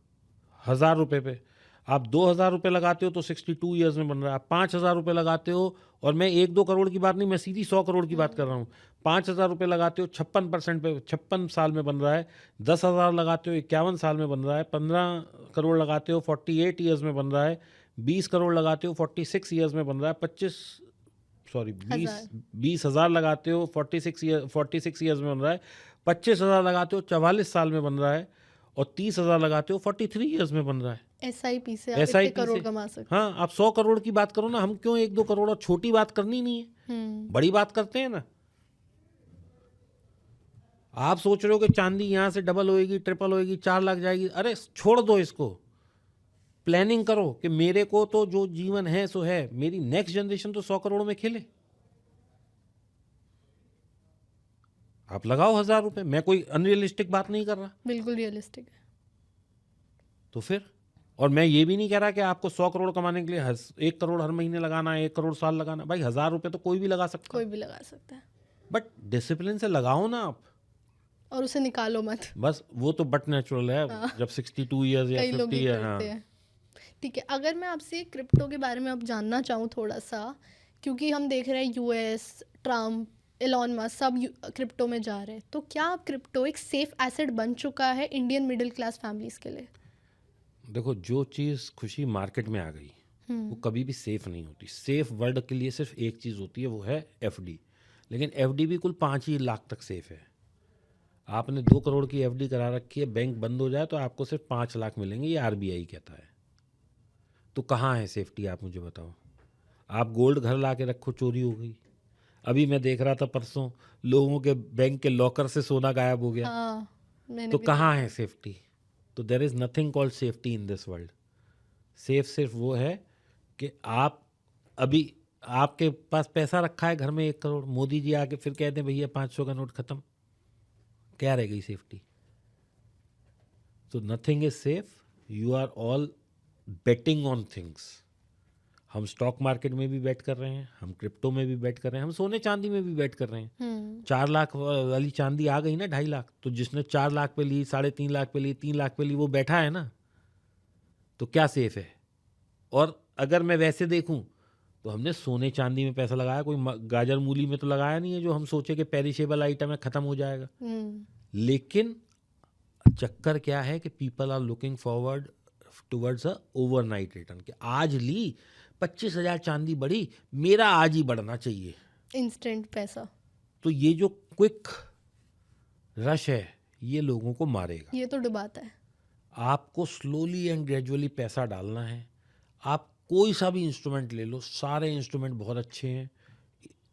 1000 रुपये पे। आप 2000 रुपये लगाते हो तो 62 ईयर्स में बन रहा है। आप 5000 रुपये लगाते हो, और मैं 1-2 करोड़ की बात नहीं, मैं सीधी 100 करोड़ की बात कर रहा हूँ। 5000 रुपये लगाते हो 56% पे 56 साल में बन रहा है। 10,000 लगाते हो 51 साल में बन रहा है। 15 करोड़ लगाते हो 48 ईयर्स में बन रहा है। 20 करोड़ लगाते हो 46 ईयर्स में बन रहा है। 20,000 लगाते हो 46 ईयर्स में बन रहा है। 25,000 लगाते हो 44 साल में बन रहा है, और 30,000 लगाते हो 43 ईयर्स में बन रहा है। SIP से आप इतने करोड़ कमा सकते हैं। हाँ, आप 100 करोड़ की बात करो ना, हम क्यों 1-2 करोड़, और छोटी बात करनी नहीं है, बड़ी बात करते हैं ना। आप सोच रहे हो कि चांदी यहाँ से डबल होएगी, ट्रिपल होएगी, 4 लाख जाएगी, अरे छोड़ दो इसको, प्लानिंग करो कि मेरे को तो जो जीवन है सो है, मेरी नेक्स्ट जनरेशन तो 100 करोड़ में खेले। आप लगाओ 1,000 रुपए, मैं कोई अनरियलिस्टिक बात नहीं कर रहा। बिल्कुल रियलिस्टिक है। तो फिर, और मैं ये भी नहीं कह रहा कि आपको 100 करोड़ कमाने के लिए 1 करोड़ हर महीने लगाना है, 1 करोड़ साल लगाना। भाई 1,000 रुपए तो कोई भी लगा सकता कोई है, भी लगा सकता है, बट डिसिप्लिन से लगाओ ना आप। और उसे निकालो मत। बस वो तो बट नेचुरल है, हाँ। जब 62 ईयर्स या कई लोग 50 ये ईयर। करते हाँ, हैं। ठीक है, अगर मैं आपसे क्रिप्टो के बारे में अब जानना चाहूँ थोड़ा सा, क्योंकि हम देख रहे हैं यूएस, ट्रम्प, एलॉन मस्क सब क्रिप्टो में जा रहे हैं, तो क्या अब क्रिप्टो एक सेफ एसेट बन चुका है इंडियन मिडिल क्लास फैमिलीज के लिए? देखो, जो चीज़ खुशी मार्केट में आ गई वो कभी भी सेफ नहीं होती। सेफ वर्ड के लिए सिर्फ एक चीज़ होती है, वो है एफडी। लेकिन एफडी भी कुल 5 ही लाख तक सेफ है। आपने 2 करोड़ की एफडी करा रखी है, बैंक बंद हो जाए तो आपको सिर्फ 5 लाख मिलेंगे, ये आरबीआई कहता है। तो कहाँ है सेफ्टी, आप मुझे बताओ। आप गोल्ड घर ला के रखो, चोरी हो गई। अभी मैं देख रहा था परसों, लोगों के बैंक के लॉकर से सोना गायब हो गया। हाँ, मैंने तो भी कहाँ देखा। है सेफ्टी? तो there is nothing called safety in this world. Safe सिर्फ वो है कि आप अभी, आपके पास पैसा रखा है घर में 1 करोड़, मोदी जी आके फिर कहते हैं भैया 500 का नोट खत्म, क्या रह गई सेफ्टी? तो nothing is safe, you are all betting on things. हम स्टॉक मार्केट में भी बेट कर रहे हैं, हम क्रिप्टो में भी बेट कर रहे हैं, हम सोने चांदी में भी बेट कर रहे हैं। 4 लाख वाली चांदी आ गई ना, 2.5 लाख, तो जिसने 4 लाख पे ली, 3.5 लाख पे ली, 3 लाख पे ली, वो बैठा है ना। तो क्या सेफ है? और अगर मैं वैसे देखूं तो हमने सोने चांदी में पैसा लगाया, कोई गाजर मूली में तो लगाया नहीं है जो हम सोचे कि पेरिशेबल आइटम है, खत्म हो जाएगा। लेकिन चक्कर क्या है कि people are looking forward towards a overnight return, कि आज ली 25,000 चांदी बढ़ी, मेरा आज ही बढ़ना चाहिए। इंस्टेंट पैसा, तो ये जो क्विक रश है ये लोगों को मारेगा। ये तो डुबाता है। आपको स्लोली एंड ग्रेजुअली पैसा डालना है। आप कोई सा भी इंस्ट्रूमेंट ले लो, सारे इंस्ट्रूमेंट बहुत अच्छे हैं।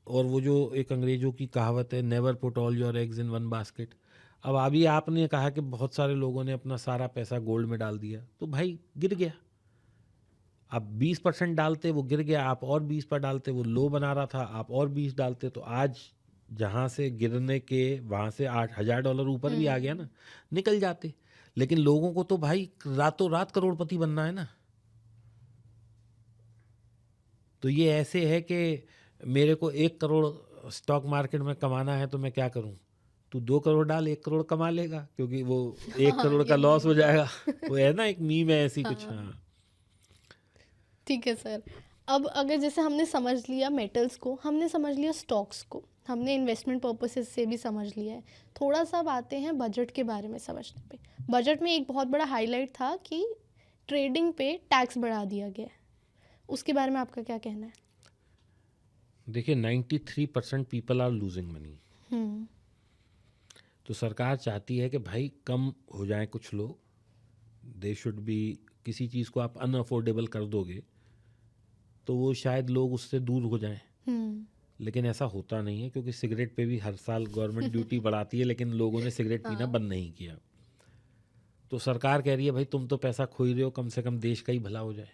और वो जो एक अंग्रेजों की कहावत है, never put all your eggs in one basket. अब अभी आपने कहा कि बहुत सारे लोगों ने अपना सारा पैसा गोल्ड में डाल दिया, तो भाई गिर गया। आप 20% डालते वो गिर गया, आप और 20 पर डालते वो लो बना रहा था, आप और 20 डालते तो आज जहाँ से गिरने के वहाँ से $8,000 ऊपर भी आ गया ना, निकल जाते। लेकिन लोगों को तो भाई रातों रात करोड़पति बनना है ना। तो ये ऐसे है कि मेरे को 1 करोड़ स्टॉक मार्केट में कमाना है तो मैं क्या करूं? तू 2 करोड़ डाल, 1 करोड़ कमा लेगा, क्योंकि वो 1 करोड़ का ये लॉस हो भी है। जाएगा। वो है ना, एक मीम है ऐसी कुछ। हाँ। हाँ, ठीक है सर। अब अगर जैसे हमने समझ लिया मेटल्स को, हमने समझ लिया स्टॉक्स को, हमने इन्वेस्टमेंट पर्पसेस से भी समझ लिया है, थोड़ा सा अब आते हैं बजट के बारे में समझने पे। बजट में एक बहुत बड़ा हाईलाइट था कि ट्रेडिंग पे टैक्स बढ़ा दिया गया है, उसके बारे में आपका क्या कहना है? देखिए 93% पीपल आर लूजिंग मनी। हम्म। तो सरकार चाहती है कि भाई कम हो जाए कुछ लोग। दे शुड बी, किसी चीज़ को आप अनअफोर्डेबल कर दोगे तो वो शायद लोग उससे दूर हो जाएं। लेकिन ऐसा होता नहीं है, क्योंकि सिगरेट पे भी हर साल गवर्नमेंट ड्यूटी बढ़ाती है, लेकिन लोगों ने सिगरेट पीना बंद नहीं किया। तो सरकार कह रही है भाई तुम तो पैसा खो ही रहे हो, कम से कम देश का ही भला हो जाए।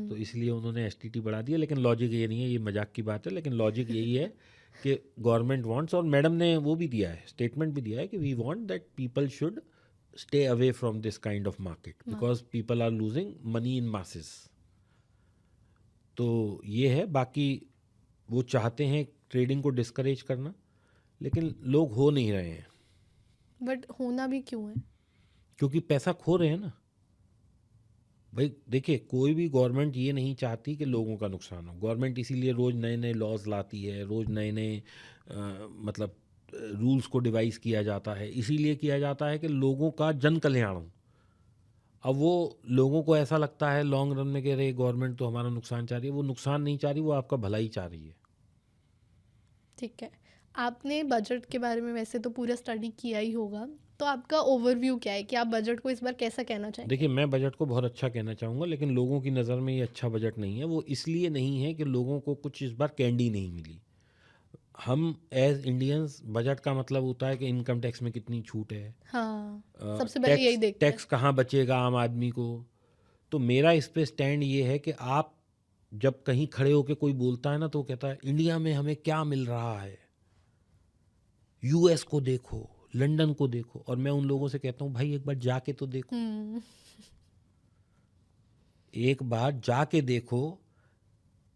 तो इसलिए उन्होंने एसटीटी बढ़ा दिया। लेकिन लॉजिक ये नहीं है, ये मजाक की बात है, लेकिन लॉजिक यही है कि गवर्नमेंट वांट्स, और मैडम ने वो भी दिया है, स्टेटमेंट भी दिया है कि we want that people should stay away from this kind of market because people are losing money in masses. तो ये है। बाकी वो चाहते हैं ट्रेडिंग को डिस्करेज करना, लेकिन लोग हो नहीं रहे हैं। बट होना भी क्यों है? क्योंकि पैसा खो रहे हैं ना भाई। देखिए, कोई भी गवर्नमेंट ये नहीं चाहती कि लोगों का नुकसान हो। गवर्नमेंट इसीलिए रोज़ नए नए लॉज लाती है, रोज़ नए नए मतलब रूल्स को डिवाइस किया जाता है। इसीलिए किया जाता है कि लोगों का जन कल्याण हो। अब वो लोगों को ऐसा लगता है लॉन्ग रन में कि अरे गवर्नमेंट तो हमारा नुकसान चाह रही है। वो नुकसान नहीं चाह रही, वो आपका भलाई चाह रही है। ठीक है, आपने बजट के बारे में वैसे तो पूरा स्टडी किया ही होगा, तो आपका ओवरव्यू क्या है कि आप बजट को इस बार कैसा कहना चाहेंगे? देखिए, मैं बजट को बहुत अच्छा कहना चाहूँगा, लेकिन लोगों की नज़र में ये अच्छा बजट नहीं है। वो इसलिए नहीं है कि लोगों को कुछ इस बार कैंडी नहीं मिली। हम एज इंडियंस बजट का मतलब होता है कि इनकम टैक्स में कितनी छूट है, हाँ, सबसे पहले यही टैक्स देखते हैं। टैक्स कहाँ बचेगा आम आदमी को। तो मेरा इस पे स्टैंड ये है कि आप जब कहीं खड़े होके कोई बोलता है ना तो वो कहता है इंडिया में हमें क्या मिल रहा है, यूएस को देखो, लंदन को देखो, और मैं उन लोगों से कहता हूँ भाई एक बार जाके तो देखो, हम्म। एक बार जाके देखो।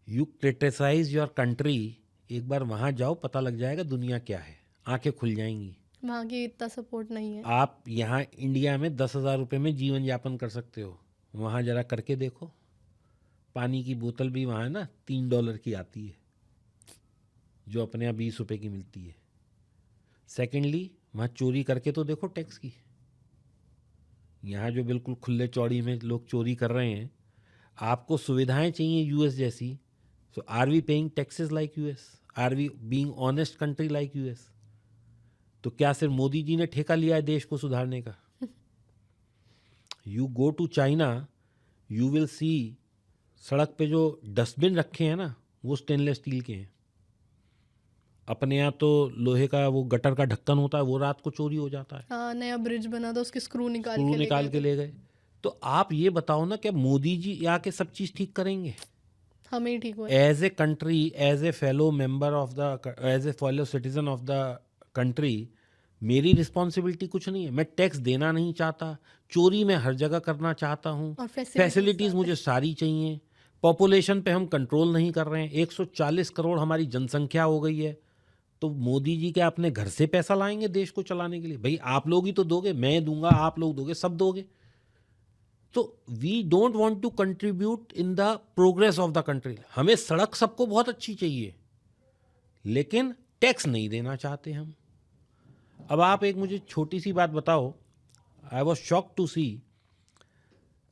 यू क्रिटिसाइज योर कंट्री, एक बार वहां जाओ, पता लग जाएगा दुनिया क्या है, आंखें खुल जाएंगी। वहाँ की इतना सपोर्ट नहीं है। आप यहाँ इंडिया में 10,000 रुपये में जीवन यापन कर सकते हो, वहाँ जरा करके देखो। पानी की बोतल भी वहाँ ना $3 की आती है, जो अपने यहाँ 20 रुपये की मिलती है। सेकेंडली वहाँ चोरी करके तो देखो टैक्स की। यहाँ जो बिल्कुल खुले चौड़ी में लोग चोरी कर रहे हैं, आपको सुविधाएं चाहिए यूएस जैसी, so are we paying taxes like US, are we being honest country like US? तो क्या सिर्फ मोदी जी ने ठेका लिया है देश को सुधारने का? You go to China, you will see सड़क पे जो डस्टबिन रखे हैं ना वो स्टेनलेस स्टील के हैं। अपने यहाँ तो लोहे का वो गटर का ढक्कन होता है, वो रात को चोरी हो जाता है, हाँ, नया ब्रिज बना था, उसकी स्क्रू निकाल स्क्रू के ले निकाल गए के थे। ले गए। तो आप ये बताओ ना, क्या मोदी जी आके सब चीज़ ठीक करेंगे? हमें ही ठीक होना। As a country, as a fellow member of the, as a fellow citizen of the country, मेरी रिस्पॉन्सिबिलिटी कुछ नहीं है। मैं टैक्स देना नहीं चाहता, चोरी मैं हर जगह करना चाहता हूँ, और फैसिलिटीज़ मुझे सारी चाहिए। पॉपुलेशन पे हम कंट्रोल नहीं कर रहे हैं, 140 करोड़ हमारी जनसंख्या हो गई है। तो मोदी जी क्या अपने घर से पैसा लाएंगे देश को चलाने के लिए? भाई आप लोग ही तो दोगे, मैं दूंगा, आप लोग दोगे, सब दोगे। तो we don't want to contribute in the progress of the country. हमें सड़क सबको बहुत अच्छी चाहिए, लेकिन टैक्स नहीं देना चाहते हम। अब आप एक मुझे छोटी सी बात बताओ, आई वॉज शॉक टू सी,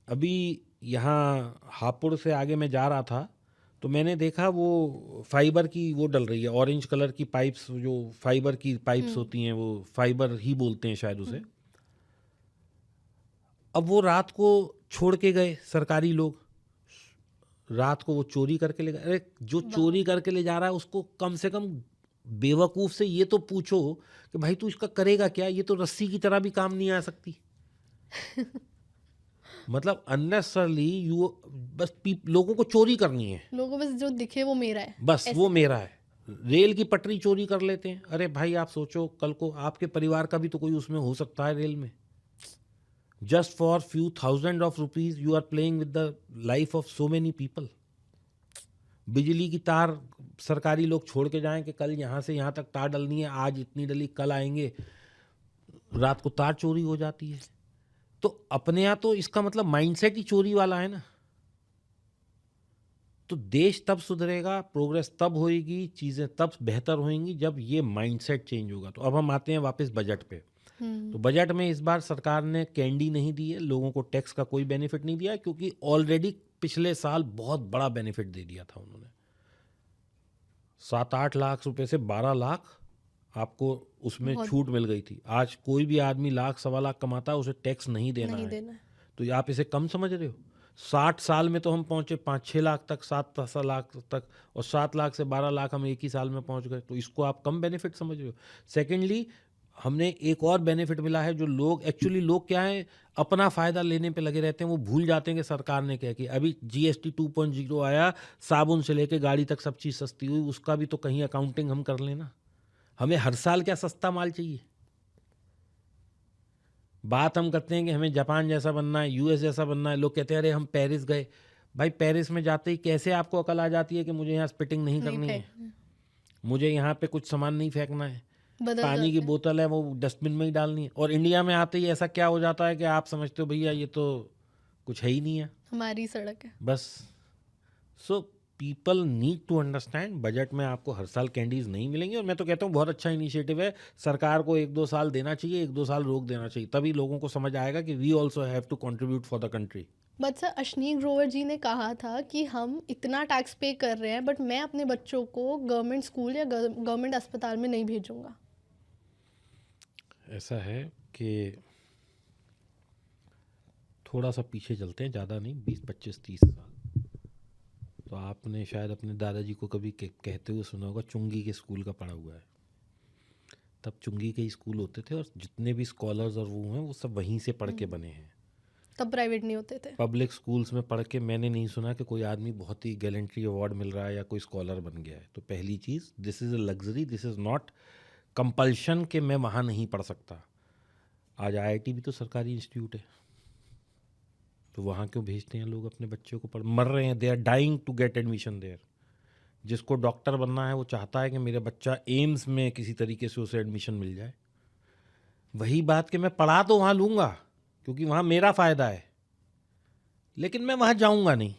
अभी यहाँ हापुड़ से आगे मैं जा रहा था तो मैंने देखा वो फाइबर की वो डल रही है, ऑरेंज कलर की पाइप्स, जो फाइबर की पाइप्स होती हैं, वो फाइबर ही बोलते हैं शायद उसे। अब वो रात को छोड़ के गए सरकारी लोग, रात को वो चोरी करके ले गए। अरे जो चोरी करके ले जा रहा है उसको कम से कम बेवकूफ़ से ये तो पूछो कि भाई तू इसका करेगा क्या, ये तो रस्सी की तरह भी काम नहीं आ सकती। मतलब अननेसेसरली यू, बस लोगों को चोरी करनी है, लोगों को बस जो दिखे वो मेरा है, बस वो ऐसे। मेरा है। रेल की पटरी चोरी कर लेते हैं। अरे भाई आप सोचो, कल को आपके परिवार का भी तो कोई उसमें हो सकता है रेल में। Just for few thousand of rupees you are playing with the life of so many people. बिजली की तार सरकारी लोग छोड़ के जाएं कि कल यहाँ से यहाँ तक तार डलनी है, आज इतनी डली, कल आएंगे, रात को तार चोरी हो जाती है। तो अपने यहाँ तो इसका मतलब माइंडसेट ही चोरी वाला है ना। तो देश तब सुधरेगा, प्रोग्रेस तब होएगी, चीज़ें तब बेहतर होंगी जब ये माइंडसेट चेंज होगा। तो अब हम आते हैं वापस बजट पे। तो बजट में इस बार सरकार ने कैंडी नहीं दी है, लोगों को टैक्स का कोई बेनिफिट नहीं दिया, क्योंकि ऑलरेडी पिछले साल बहुत बड़ा बेनिफिट दे दिया था उन्होंने। 7-8 लाख रुपए से 12 लाख आपको उसमें बहुत छूट मिल गई थी। आज कोई भी आदमी 1,00,000 नहीं, उसे टैक्स नहीं देना नहीं है। देना है। तो आप इसे कम समझ रहे हो? 60 साल में तो हम पहुंचे 5-6 लाख तक, 7-10 लाख तक, और 7 लाख से 12 लाख हम एक ही साल में पहुंच गए। तो इसको आप कम बेनिफिट समझ रहे हो? सेकेंडली हमने एक और बेनिफिट मिला है, जो लोग एक्चुअली, लोग क्या है, अपना फ़ायदा लेने पे लगे रहते हैं, वो भूल जाते हैं कि सरकार ने क्या किया। अभी जीएसटी 2.0 आया, साबुन से लेके गाड़ी तक सब चीज़ सस्ती हुई, उसका भी तो कहीं अकाउंटिंग हम कर लेना। हमें हर साल क्या सस्ता माल चाहिए? बात हम करते हैं कि हमें जापान जैसा बनना है, यूएस जैसा बनना है। लोग कहते हैं अरे हम पेरिस गए। भाई पेरिस में जाते ही कैसे आपको अकल आ जाती है कि मुझे यहाँ स्पिटिंग नहीं नहीं करनी है, फेंकना है, मुझे यहाँ पे कुछ सामान नहीं फेंकना है, बदल पानी की जाते हैं। बोतल है वो डस्टबिन में ही डालनी है। और इंडिया में आते ही ऐसा क्या हो जाता है कि आप समझते हो भैया ये तो कुछ है ही नहीं है, हमारी सड़क है। बस। So people need to understand, budget में आपको हर साल कैंडीज नहीं मिलेंगी। और मैं तो कहता हूँ बहुत अच्छा इनिशिएटिव है, सरकार को 1-2 साल देना चाहिए, 1-2 साल रोक देना चाहिए, तभी लोगों को समझ आएगा कि we also have to contribute for the country. But sir, Ashneer Grover ji ने कहा था कि हम इतना टैक्स पे कर रहे हैं, बट मैं अपने बच्चों को गवर्नमेंट स्कूल या गवर्नमेंट अस्पताल में नहीं भेजूंगा। ऐसा है कि थोड़ा सा पीछे चलते हैं, ज़्यादा नहीं, 20-25-30 साल। तो आपने शायद अपने दादाजी को कभी कहते हुए सुना होगा, चुंगी के स्कूल का पढ़ा हुआ है। तब चुंगी के स्कूल होते थे और जितने भी स्कॉलर्स और वो हैं वो सब वहीं से पढ़ के बने हैं। तब प्राइवेट नहीं होते थे। पब्लिक स्कूल्स में पढ़ के मैंने नहीं सुना कि कोई आदमी बहुत ही गैलेंट्री अवार्ड मिल रहा है या कोई स्कॉलर बन गया है। तो पहली चीज़, this is a luxury, this is not compulsion कि मैं वहाँ नहीं पढ़ सकता। आज आईआईटी भी तो सरकारी इंस्टीट्यूट है, तो वहाँ क्यों भेजते हैं लोग अपने बच्चों को पढ़? मर रहे हैं, they are dying to get admission there. जिसको डॉक्टर बनना है वो चाहता है कि मेरा बच्चा एम्स में किसी तरीके से उसे एडमिशन मिल जाए। वही बात कि मैं पढ़ा तो वहाँ लूँगा क्योंकि वहाँ मेरा फ़ायदा है, लेकिन मैं वहाँ जाऊँगा नहीं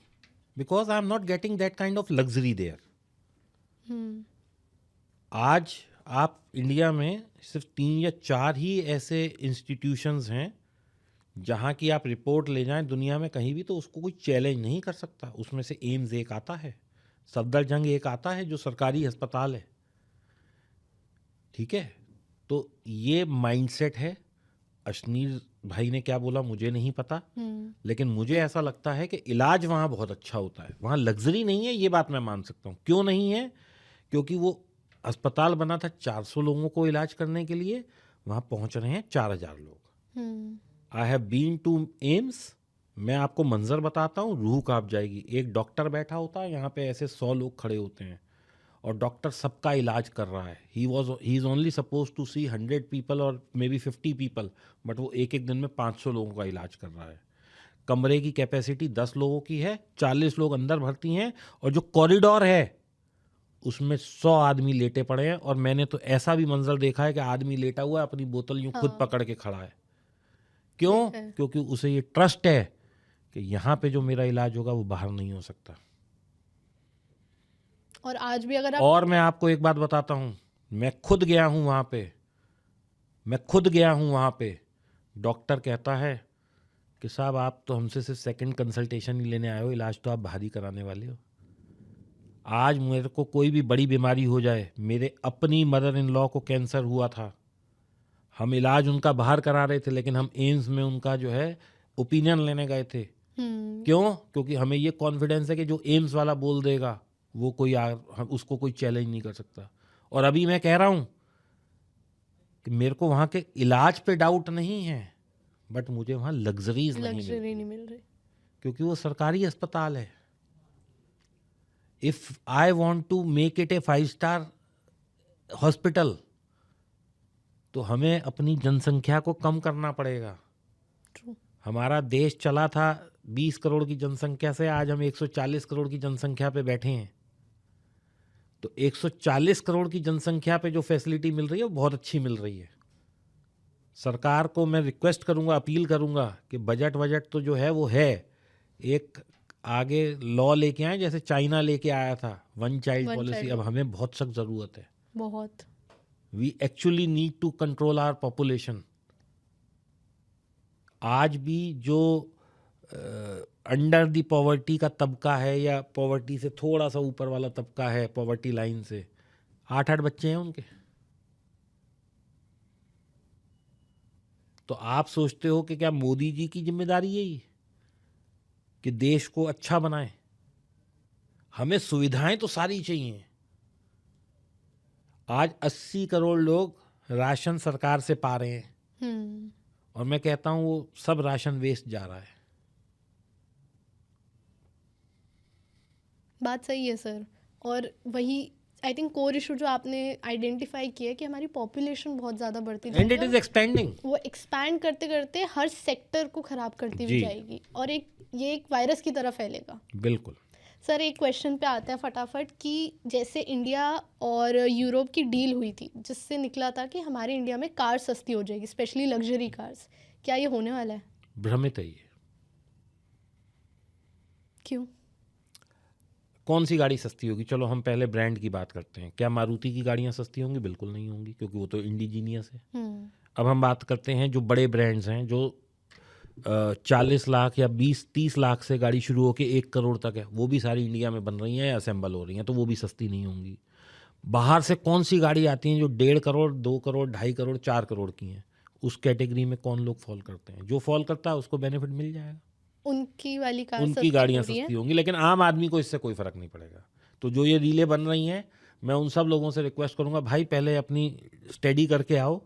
because I am not getting that kind of luxury there. आज आप इंडिया में सिर्फ 3 या 4 ही ऐसे इंस्टीट्यूशंस हैं जहाँ की आप रिपोर्ट ले जाएं दुनिया में कहीं भी तो उसको कोई चैलेंज नहीं कर सकता। उसमें से एम्स एक आता है, सफदरजंग एक आता है जो सरकारी अस्पताल है, ठीक है। तो ये माइंडसेट है। अश्नीर भाई ने क्या बोला मुझे नहीं पता, लेकिन मुझे ऐसा लगता है कि इलाज वहाँ बहुत अच्छा होता है। वहाँ लग्जरी नहीं है, ये बात मैं मान सकता हूँ। क्यों नहीं है? क्योंकि वो अस्पताल बना था 400 लोगों को इलाज करने के लिए, वहाँ पहुँच रहे हैं 4000 लोग। I have been to AIIMS, मैं आपको मंजर बताता हूँ, रूह कांप जाएगी। एक डॉक्टर बैठा होता है, यहाँ पे ऐसे 100 लोग खड़े होते हैं और डॉक्टर सबका इलाज कर रहा है। He is only suppose to see 100 people और मे बी 50 पीपल, बट वो एक एक दिन में 500 लोगों का इलाज कर रहा है। कमरे की कैपेसिटी 10 लोगों की है, 40 लोग अंदर भर्ती हैं और जो कॉरिडोर है उसमें 100 आदमी लेटे पड़े हैं। और मैंने तो ऐसा भी मंजर देखा है कि आदमी लेटा हुआ है, अपनी बोतल यूँ खुद पकड़ के खड़ा है। क्यों? क्योंकि उसे ये ट्रस्ट है कि यहाँ पे जो मेरा इलाज होगा वो बाहर नहीं हो सकता। और आज भी अगर आप, और मैं आपको एक बात बताता हूँ, मैं खुद गया हूँ वहाँ पे, डॉक्टर कहता है कि साहब आप तो हमसे सिर्फ सेकंड कंसल्टेशन ही लेने आए हो, इलाज तो आप बाहर ही कराने वाले हो। आज मेरे को कोई भी बड़ी बीमारी हो जाए, मेरे अपनी मदर इन लॉ को कैंसर हुआ था, हम इलाज उनका बाहर करा रहे थे, लेकिन हम एम्स में उनका जो है ओपिनियन लेने गए थे। क्यों? क्योंकि हमें ये कॉन्फिडेंस है कि जो एम्स वाला बोल देगा वो उसको कोई चैलेंज नहीं कर सकता। और अभी मैं कह रहा हूँ कि मेरे को वहाँ के इलाज पे डाउट नहीं है, बट मुझे वहाँ लग्जरीज नहीं मिल रही क्योंकि वो सरकारी अस्पताल है। If I want to make it a five star hospital तो हमें अपनी जनसंख्या को कम करना पड़ेगा। True. हमारा देश चला था 20 करोड़ की जनसंख्या से, आज हम 140 करोड़ की जनसंख्या पे बैठे हैं। तो 140 करोड़ की जनसंख्या पे जो फैसिलिटी मिल रही है वो बहुत अच्छी मिल रही है। सरकार को मैं रिक्वेस्ट करूंगा, अपील करूंगा कि बजट तो जो है वो है, एक आगे लॉ लेके आए जैसे चाइना लेके आया था, 1 चाइल्ड पॉलिसी। अब हमें बहुत सख्त ज़रूरत है, बहुत। We actually need to control our population. आज भी जो अंडर दी पॉवर्टी का तबका है या पॉवर्टी से थोड़ा सा ऊपर वाला तबका है, पॉवर्टी लाइन से 8-8 बच्चे हैं उनके। तो आप सोचते हो कि क्या मोदी जी की जिम्मेदारी है ये कि देश को अच्छा बनाए? हमें सुविधाएं तो सारी चाहिए। आज 80 करोड़ लोग राशन सरकार से पा रहे हैं और मैं कहता हूं वो सब राशन वेस्ट जा रहा है। बात सही है सर। और वही आई थिंक कोर इशू जो आपने आइडेंटिफाई किया है कि हमारी पॉपुलेशन बहुत ज़्यादा बढ़ती एंड इट इज एक्सपेंडिंग। वो एक्सपैंड करते करते हर सेक्टर को ख़राब करती भी जाएगी और ये एक वायरस की तरह फैलेगा। बिल्कुल सर, एक क्वेश्चन पे आता है फटाफट कि जैसे इंडिया और यूरोप की डील हुई थी जिससे निकला था कि हमारे इंडिया में कार सस्ती हो जाएगी, स्पेशली लग्जरी कार्स, क्या ये होने वाला है? भ्रमित है ये। क्यों? कौन सी गाड़ी सस्ती होगी? चलो हम पहले ब्रांड की बात करते हैं। क्या मारुति की गाड़ियां सस्ती होंगी? बिल्कुल नहीं होंगी, क्योंकि वो तो इंडिजीनियस है। अब हम बात करते हैं जो बड़े ब्रांड्स हैं, जो 40 लाख या 20-30 लाख से गाड़ी शुरू होकर 1 करोड़ तक है, वो भी सारी इंडिया में बन रही हैं या असेंबल हो रही हैं, तो वो भी सस्ती नहीं होंगी। बाहर से कौन सी गाड़ी आती हैं जो 1.5 करोड़, 2 करोड़, 2.5 करोड़, 4 करोड़ की हैं? उस कैटेगरी में कौन लोग फॉल करते हैं? जो फॉल करता है उसको बेनिफिट मिल जाएगा। उनकी वाली कार उनकी सस्ती हो गाड़ियां रही है। सस्ती होंगी, लेकिन आम आदमी को इससे कोई फर्क नहीं पड़ेगा। तो जो ये रीलें बन रही हैं, मैं उन सब लोगों से रिक्वेस्ट करूंगा, भाई पहले अपनी स्टडी करके आओ,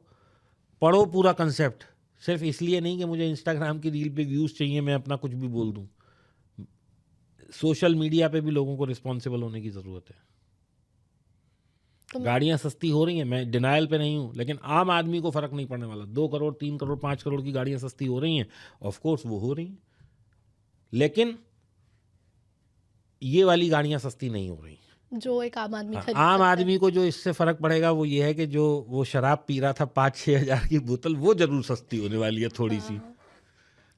पढ़ो पूरा कंसेप्ट। सिर्फ इसलिए नहीं कि मुझे इंस्टाग्राम की रील पे व्यूज चाहिए, मैं अपना कुछ भी बोल दूं। सोशल मीडिया पे भी लोगों को रिस्पॉन्सिबल होने की ज़रूरत है। तो गाड़ियां सस्ती हो रही हैं, मैं डिनायल पे नहीं हूं, लेकिन आम आदमी को फर्क नहीं पड़ने वाला। 2 करोड़, 3 करोड़, 5 करोड़ की गाड़ियां सस्ती हो रही हैं, ऑफ कोर्स वो हो रही हैं, लेकिन ये वाली गाड़ियां सस्ती नहीं हो रही। जो एक आम आदमी हाँ, खरीद आम सकता है। आदमी को जो इससे फर्क पड़ेगा वो ये है कि जो वो शराब पी रहा था 5-6 हज़ार की बोतल, वो जरूर सस्ती होने वाली है थोड़ी सी, हाँ,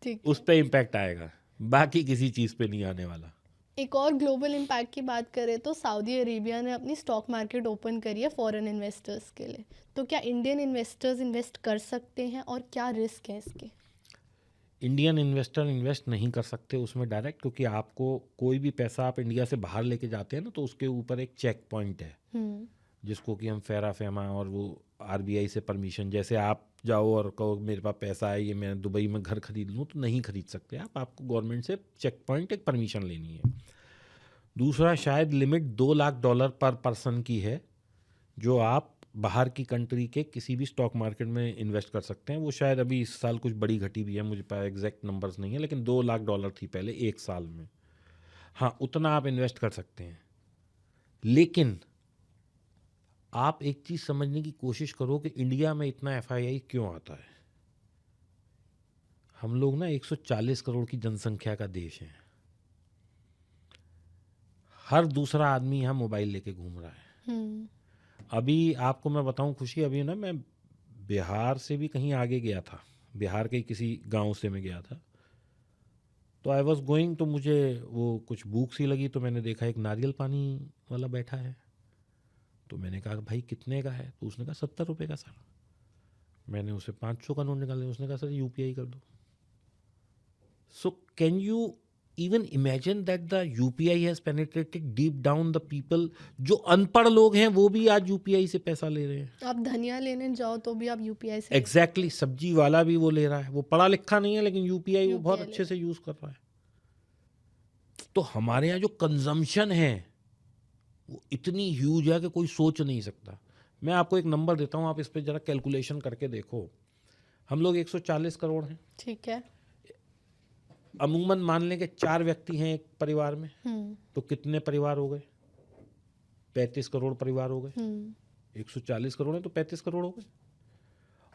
ठीक उस है। पर इम्पैक्ट आएगा, बाकी किसी चीज़ पे नहीं आने वाला। एक और ग्लोबल इम्पैक्ट की बात करें तो सऊदी अरेबिया ने अपनी स्टॉक मार्केट ओपन करी है फॉरेन इन्वेस्टर्स के लिए। तो क्या इंडियन इन्वेस्टर्स इन्वेस्ट कर सकते हैं और क्या रिस्क है इसके? इंडियन इन्वेस्टर इन्वेस्ट नहीं कर सकते उसमें डायरेक्ट, क्योंकि आपको कोई भी पैसा आप इंडिया से बाहर लेके जाते हैं ना, तो उसके ऊपर एक चेक पॉइंट है, जिसको कि हम फेरा फेमा और वो आरबीआई से परमिशन, जैसे आप जाओ और कहो मेरे पास पैसा है, ये मैं दुबई में घर खरीद लूँ, तो नहीं खरीद सकते आप, आपको गवर्नमेंट से चेक पॉइंट, एक परमिशन लेनी है। दूसरा, शायद लिमिट $2 लाख पर पर्सन की है, जो आप बाहर की कंट्री के किसी भी स्टॉक मार्केट में इन्वेस्ट कर सकते हैं। वो शायद अभी इस साल कुछ बड़ी घटी भी है, मुझे पास एग्जैक्ट नंबर्स नहीं है, लेकिन $2 लाख थी पहले एक साल में। हाँ, उतना आप इन्वेस्ट कर सकते हैं, लेकिन आप एक चीज़ समझने की कोशिश करो कि इंडिया में इतना एफआईआई क्यों आता है। हम लोग ना 140 करोड़ की जनसंख्या का देश है, हर दूसरा आदमी यहाँ मोबाइल लेके घूम रहा है। अभी आपको मैं बताऊं खुशी, अभी ना मैं बिहार से भी कहीं आगे गया था, बिहार के किसी गांव से मैं गया था, तो आई वॉज गोइंग, तो मुझे वो कुछ भूख सी लगी, तो मैंने देखा एक नारियल पानी वाला बैठा है, तो मैंने कहा भाई कितने का है, तो उसने कहा 70 रुपये का सर। मैंने उसे 500 का नोट निकाला, उसने कहा सर यूपीआई कर दो। So can you even imagine that the UPI has penetrated deep down the people. जो अनपढ़ लोग हैं वो भी आज यूपीआई से पैसा ले रहे हैं। आप धनिया लेने जाओ तो भी आप यूपीआई से एग्जैक्टली, सब्जी वाला भी वो ले रहा है, वो पढ़ा लिखा नहीं है, लेकिन यूपीआई वो बहुत यूपीआई ले अच्छे से यूज कर रहा है। तो हमारे यहाँ जो कंजम्पशन है वो इतनी ह्यूज है कि कोई सोच नहीं सकता। मैं आपको एक नंबर देता हूँ, आप इस पर जरा कैलकुलेशन करके देखो। हम लोग 140 करोड़ हैं, ठीक है। अमूमन मान लें कि 4 व्यक्ति हैं एक परिवार में, तो कितने परिवार हो गए? 35 करोड़ परिवार हो गए। 140 करोड़ है तो 35 करोड़ हो गए।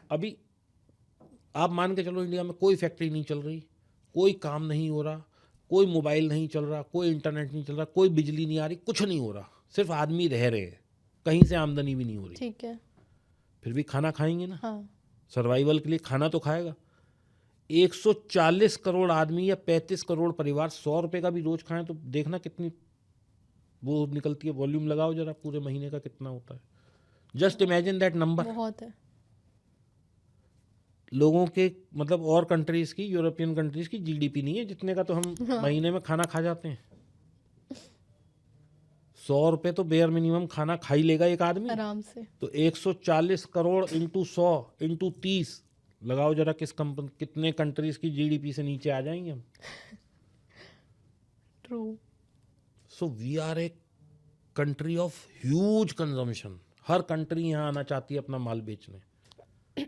अभी आप मान के चलो इंडिया में कोई फैक्ट्री नहीं चल रही, कोई काम नहीं हो रहा, कोई मोबाइल नहीं चल रहा, कोई इंटरनेट नहीं चल रहा, कोई बिजली नहीं आ रही, कुछ नहीं हो रहा, सिर्फ आदमी रह रहे हैं, कहीं से आमदनी भी नहीं हो रही। ठीक है। फिर भी खाना खाएंगे ना, हाँ। सर्वाइवल के लिए खाना तो खाएगा। 140 करोड़ आदमी या 35 करोड़ परिवार 100 रुपये का भी रोज खाएं तो देखना कितनी वो निकलती है। वॉल्यूम लगाओ जरा, पूरे महीने का कितना होता है। Just imagine that number. बहुत है। लोगों के मतलब और कंट्रीज की, यूरोपियन कंट्रीज की जीडीपी नहीं है जितने का तो हम महीने में खाना खा जाते हैं। 100 रुपये तो बेयर मिनिमम खाना खा ही लेगा एक आदमी आराम से। तो 140 करोड़ इंटू 100 इंटू 30 लगाओ जरा, कितने कंट्रीज की जीडीपी से नीचे आ जाएंगे हम। True. So we are a country of huge consumption. हर कंट्री यहाँ आना चाहती है अपना माल बेचने।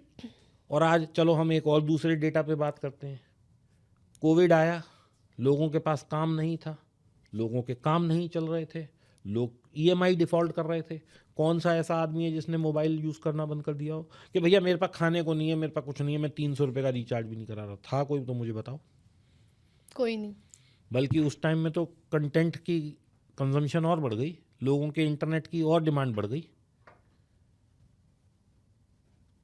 और आज चलो हम एक और दूसरे डेटा पे बात करते हैं। कोविड आया, लोगों के पास काम नहीं था, लोगों के काम नहीं चल रहे थे, लोग ईएमआई डिफ़ॉल्ट कर रहे थे। कौन सा ऐसा आदमी है जिसने मोबाइल यूज़ करना बंद कर दिया हो कि भैया मेरे पास खाने को नहीं है, मेरे पास कुछ नहीं है, मैं 300 रुपये का रिचार्ज भी नहीं करा रहा था? कोई तो मुझे बताओ। कोई नहीं। बल्कि उस टाइम में तो कंटेंट की कंजम्पशन और बढ़ गई, लोगों के इंटरनेट की और डिमांड बढ़ गई।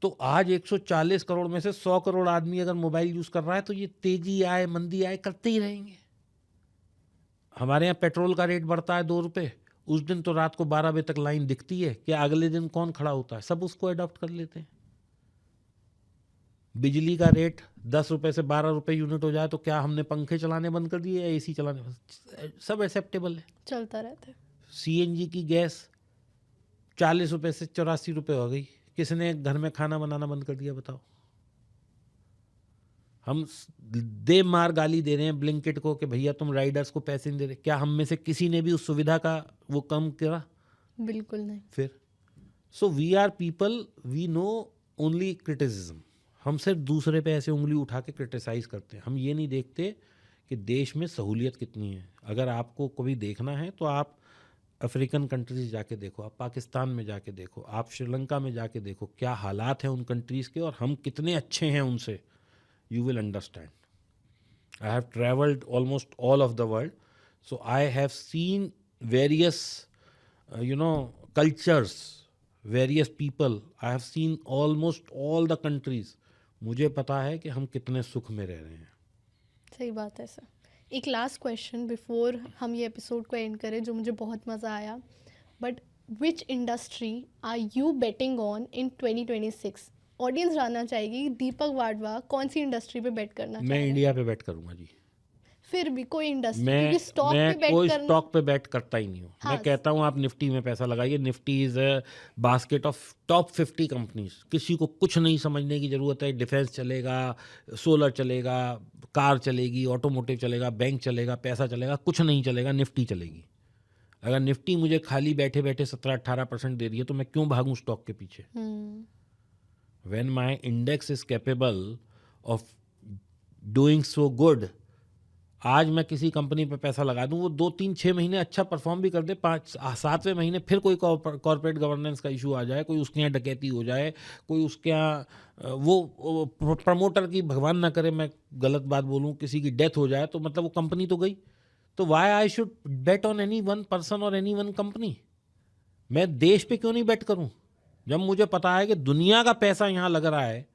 तो आज 140 करोड़ में से 100 करोड़ आदमी अगर मोबाइल यूज़ कर रहा है तो ये तेजी आए मंदी आए करते ही रहेंगे। हमारे यहाँ पेट्रोल का रेट बढ़ता है 2 रुपये, उस दिन तो रात को 12 बजे तक लाइन दिखती है कि अगले दिन कौन खड़ा होता है, सब उसको अडॉप्ट कर लेते हैं। बिजली का रेट 10 रुपये से 12 रुपये यूनिट हो जाए तो क्या हमने पंखे चलाने बंद कर दिए या एसी चलाने? सब एक्सेप्टेबल है, चलता रहता है। सीएनजी की गैस 40 रुपये से 84 रुपये हो गई, किसने घर में खाना बनाना बंद कर दिया बताओ? हम दे मार गाली दे रहे हैं ब्लिंकिट को कि भैया तुम राइडर्स को पैसे नहीं दे रहे। क्या हम में से किसी ने भी उस सुविधा का वो कम करा? बिल्कुल नहीं। फिर so we are people, we know only criticism. हम सिर्फ दूसरे पे ऐसे उंगली उठा के क्रिटिसाइज करते हैं। हम ये नहीं देखते कि देश में सहूलियत कितनी है। अगर आपको कभी देखना है तो आप अफ्रीकन कंट्रीज जाके देखो, आप पाकिस्तान में जाके देखो, आप श्रीलंका में जाके देखो क्या हालात हैं उन कंट्रीज़ के और हम कितने अच्छे हैं उनसे। You will understand. I have traveled almost all of the world, so I have seen various, cultures, various people. I have seen almost all the countries. मुझे पता है कि हम कितने सुख में रह रहे हैं। सही बात है सर। एक लास्ट क्वेश्चन बिफोर हम ये एपिसोड को एंड करें, जो मुझे बहुत मज़ा आया, but which industry are you betting on in 2026? Audience जानना चाहेगी दीपक वाडवा कौन सी इंडस्ट्री पे बेट करना चाहिए? मैं इंडिया पे बेट करूंगा जी। फिर भी कोई इंडस्ट्री, मैं क्योंकि स्टॉक पे बेट कोई करना, स्टॉक पे बेट करता ही नहीं हूँ। हाँ, मैं कहता हूँ आप निफ्टी में पैसा लगाइए। Nifty is a basket of top 50 companies. किसी को कुछ नहीं समझने की ज़रूरत है। डिफेंस चलेगा, सोलर चलेगा, कार चलेगी, ऑटोमोटिव चलेगा, बैंक चलेगा, पैसा चलेगा, कुछ नहीं चलेगा, निफ्टी चलेगी। अगर निफ्टी मुझे खाली बैठे बैठे 17-18% दे रही है तो मैं क्यों भागूं स्टॉक के पीछे? When my index is capable of doing so good, आज मैं किसी कंपनी पे पैसा लगा दूं, वो 2-3-6 महीने अच्छा परफॉर्म भी कर दे, 5-7वें महीने फिर कोई कॉर्पोरेट गवर्नेंस का इशू आ जाए, कोई उसके यहाँ डकैती हो जाए, कोई उसके यहाँ वो प्रमोटर की, भगवान ना करे मैं गलत बात बोलूं, किसी की डेथ हो जाए, तो मतलब वो कंपनी तो गई। तो why I should bet on any one person और एनी वन कंपनी? मैं देश पे क्यों नहीं बेट करूं जब मुझे पता है कि दुनिया का पैसा यहाँ लग रहा है,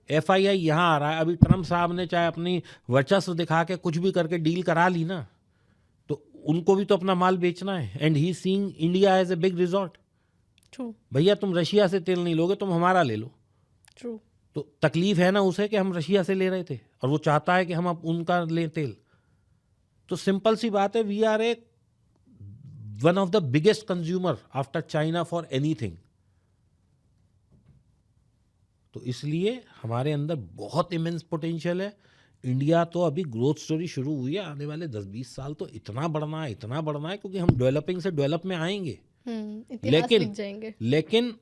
FII यहाँ आ रहा है। अभी ट्रम्प साहब ने चाहे अपनी वर्चस्व दिखा के कुछ भी करके डील करा ली ना, तो उनको भी तो अपना माल बेचना है। And he seeing India as a big resort. True. भैया तुम रशिया से तेल नहीं लोगे, तुम हमारा ले लो। ट्रू। तो तकलीफ है ना उसे कि हम रशिया से ले रहे थे और वो चाहता है कि हम अब उनका लें तेल। तो सिंपल सी बात है, we are a one of the biggest consumer after China for anything. तो इसलिए हमारे अंदर बहुत इमेंस पोटेंशियल है। इंडिया तो अभी ग्रोथ स्टोरी शुरू हुई है। आने वाले 10-20 साल तो इतना बढ़ना है क्योंकि हम डेवलपिंग से डेवलप में आएंगे। लेकिन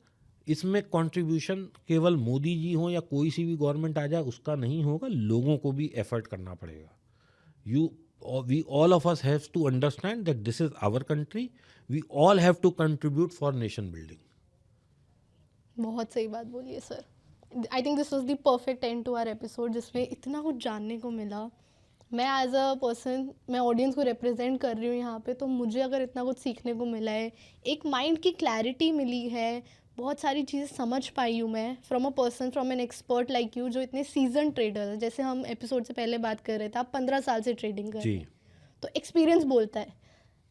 इसमें कंट्रीब्यूशन केवल मोदी जी हो या कोई सी भी गवर्नमेंट आ जाए उसका नहीं होगा, लोगों को भी एफर्ट करना पड़ेगा। We all of us have to understand that this is our country. We all have to contribute for nation building. बहुत सही बात बोली है sir. I think this was the perfect end to our episode, जिसमें इतना कुछ जानने को मिला। मैं एज अ पर्सन, मैं ऑडियंस को रिप्रेजेंट कर रही हूँ यहाँ पे, तो मुझे अगर इतना कुछ सीखने को मिला है, एक माइंड की क्लैरिटी मिली है, बहुत सारी चीज़ें समझ पाई हूँ मैं from a person, from an expert like you, जो इतने सीजन ट्रेडर है। जैसे हम एपिसोड से पहले बात कर रहे थे, आप 15 साल से ट्रेडिंग कर रहे हैं, तो एक्सपीरियंस बोलता है।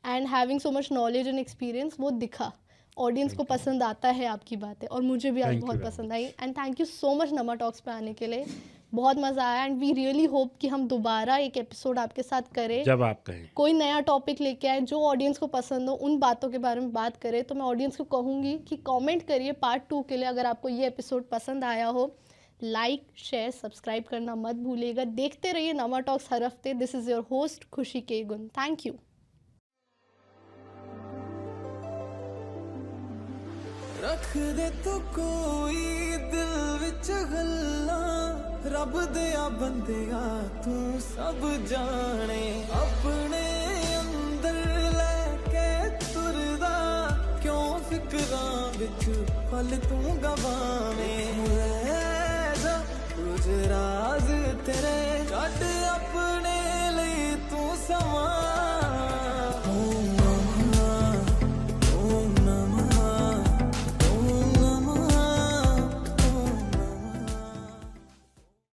And having so much knowledge and experience, वो दिखा। ऑडियंस को पसंद आता है आपकी बातें, और मुझे भी आज बहुत पसंद आई। And thank you so much Nama talks पे आने के लिए, बहुत मज़ा आया। एंड वी रियली होप कि हम दोबारा एक एपिसोड आपके साथ करें, जब आप कहें, कोई नया टॉपिक लेके आए जो ऑडियंस को पसंद हो, उन बातों के बारे में बात करें। तो मैं ऑडियंस को कहूँगी कि कमेंट करिए पार्ट 2 के लिए। अगर आपको ये एपिसोड पसंद आया हो, लाइक शेयर सब्सक्राइब करना मत भूलिएगा। देखते रहिए नमा टॉक्स हर हफ्ते। दिस इज़ योर होस्ट खुशी के गुण। Thank you. रख दे तू कोई दिल विच गल्लां, रब दिया बंदिया तू सब जाने। अपने अंदर लेके तुरदा, क्यों फिक्रां विच पल तू गवावें। कुछ राज तेरे कट अपने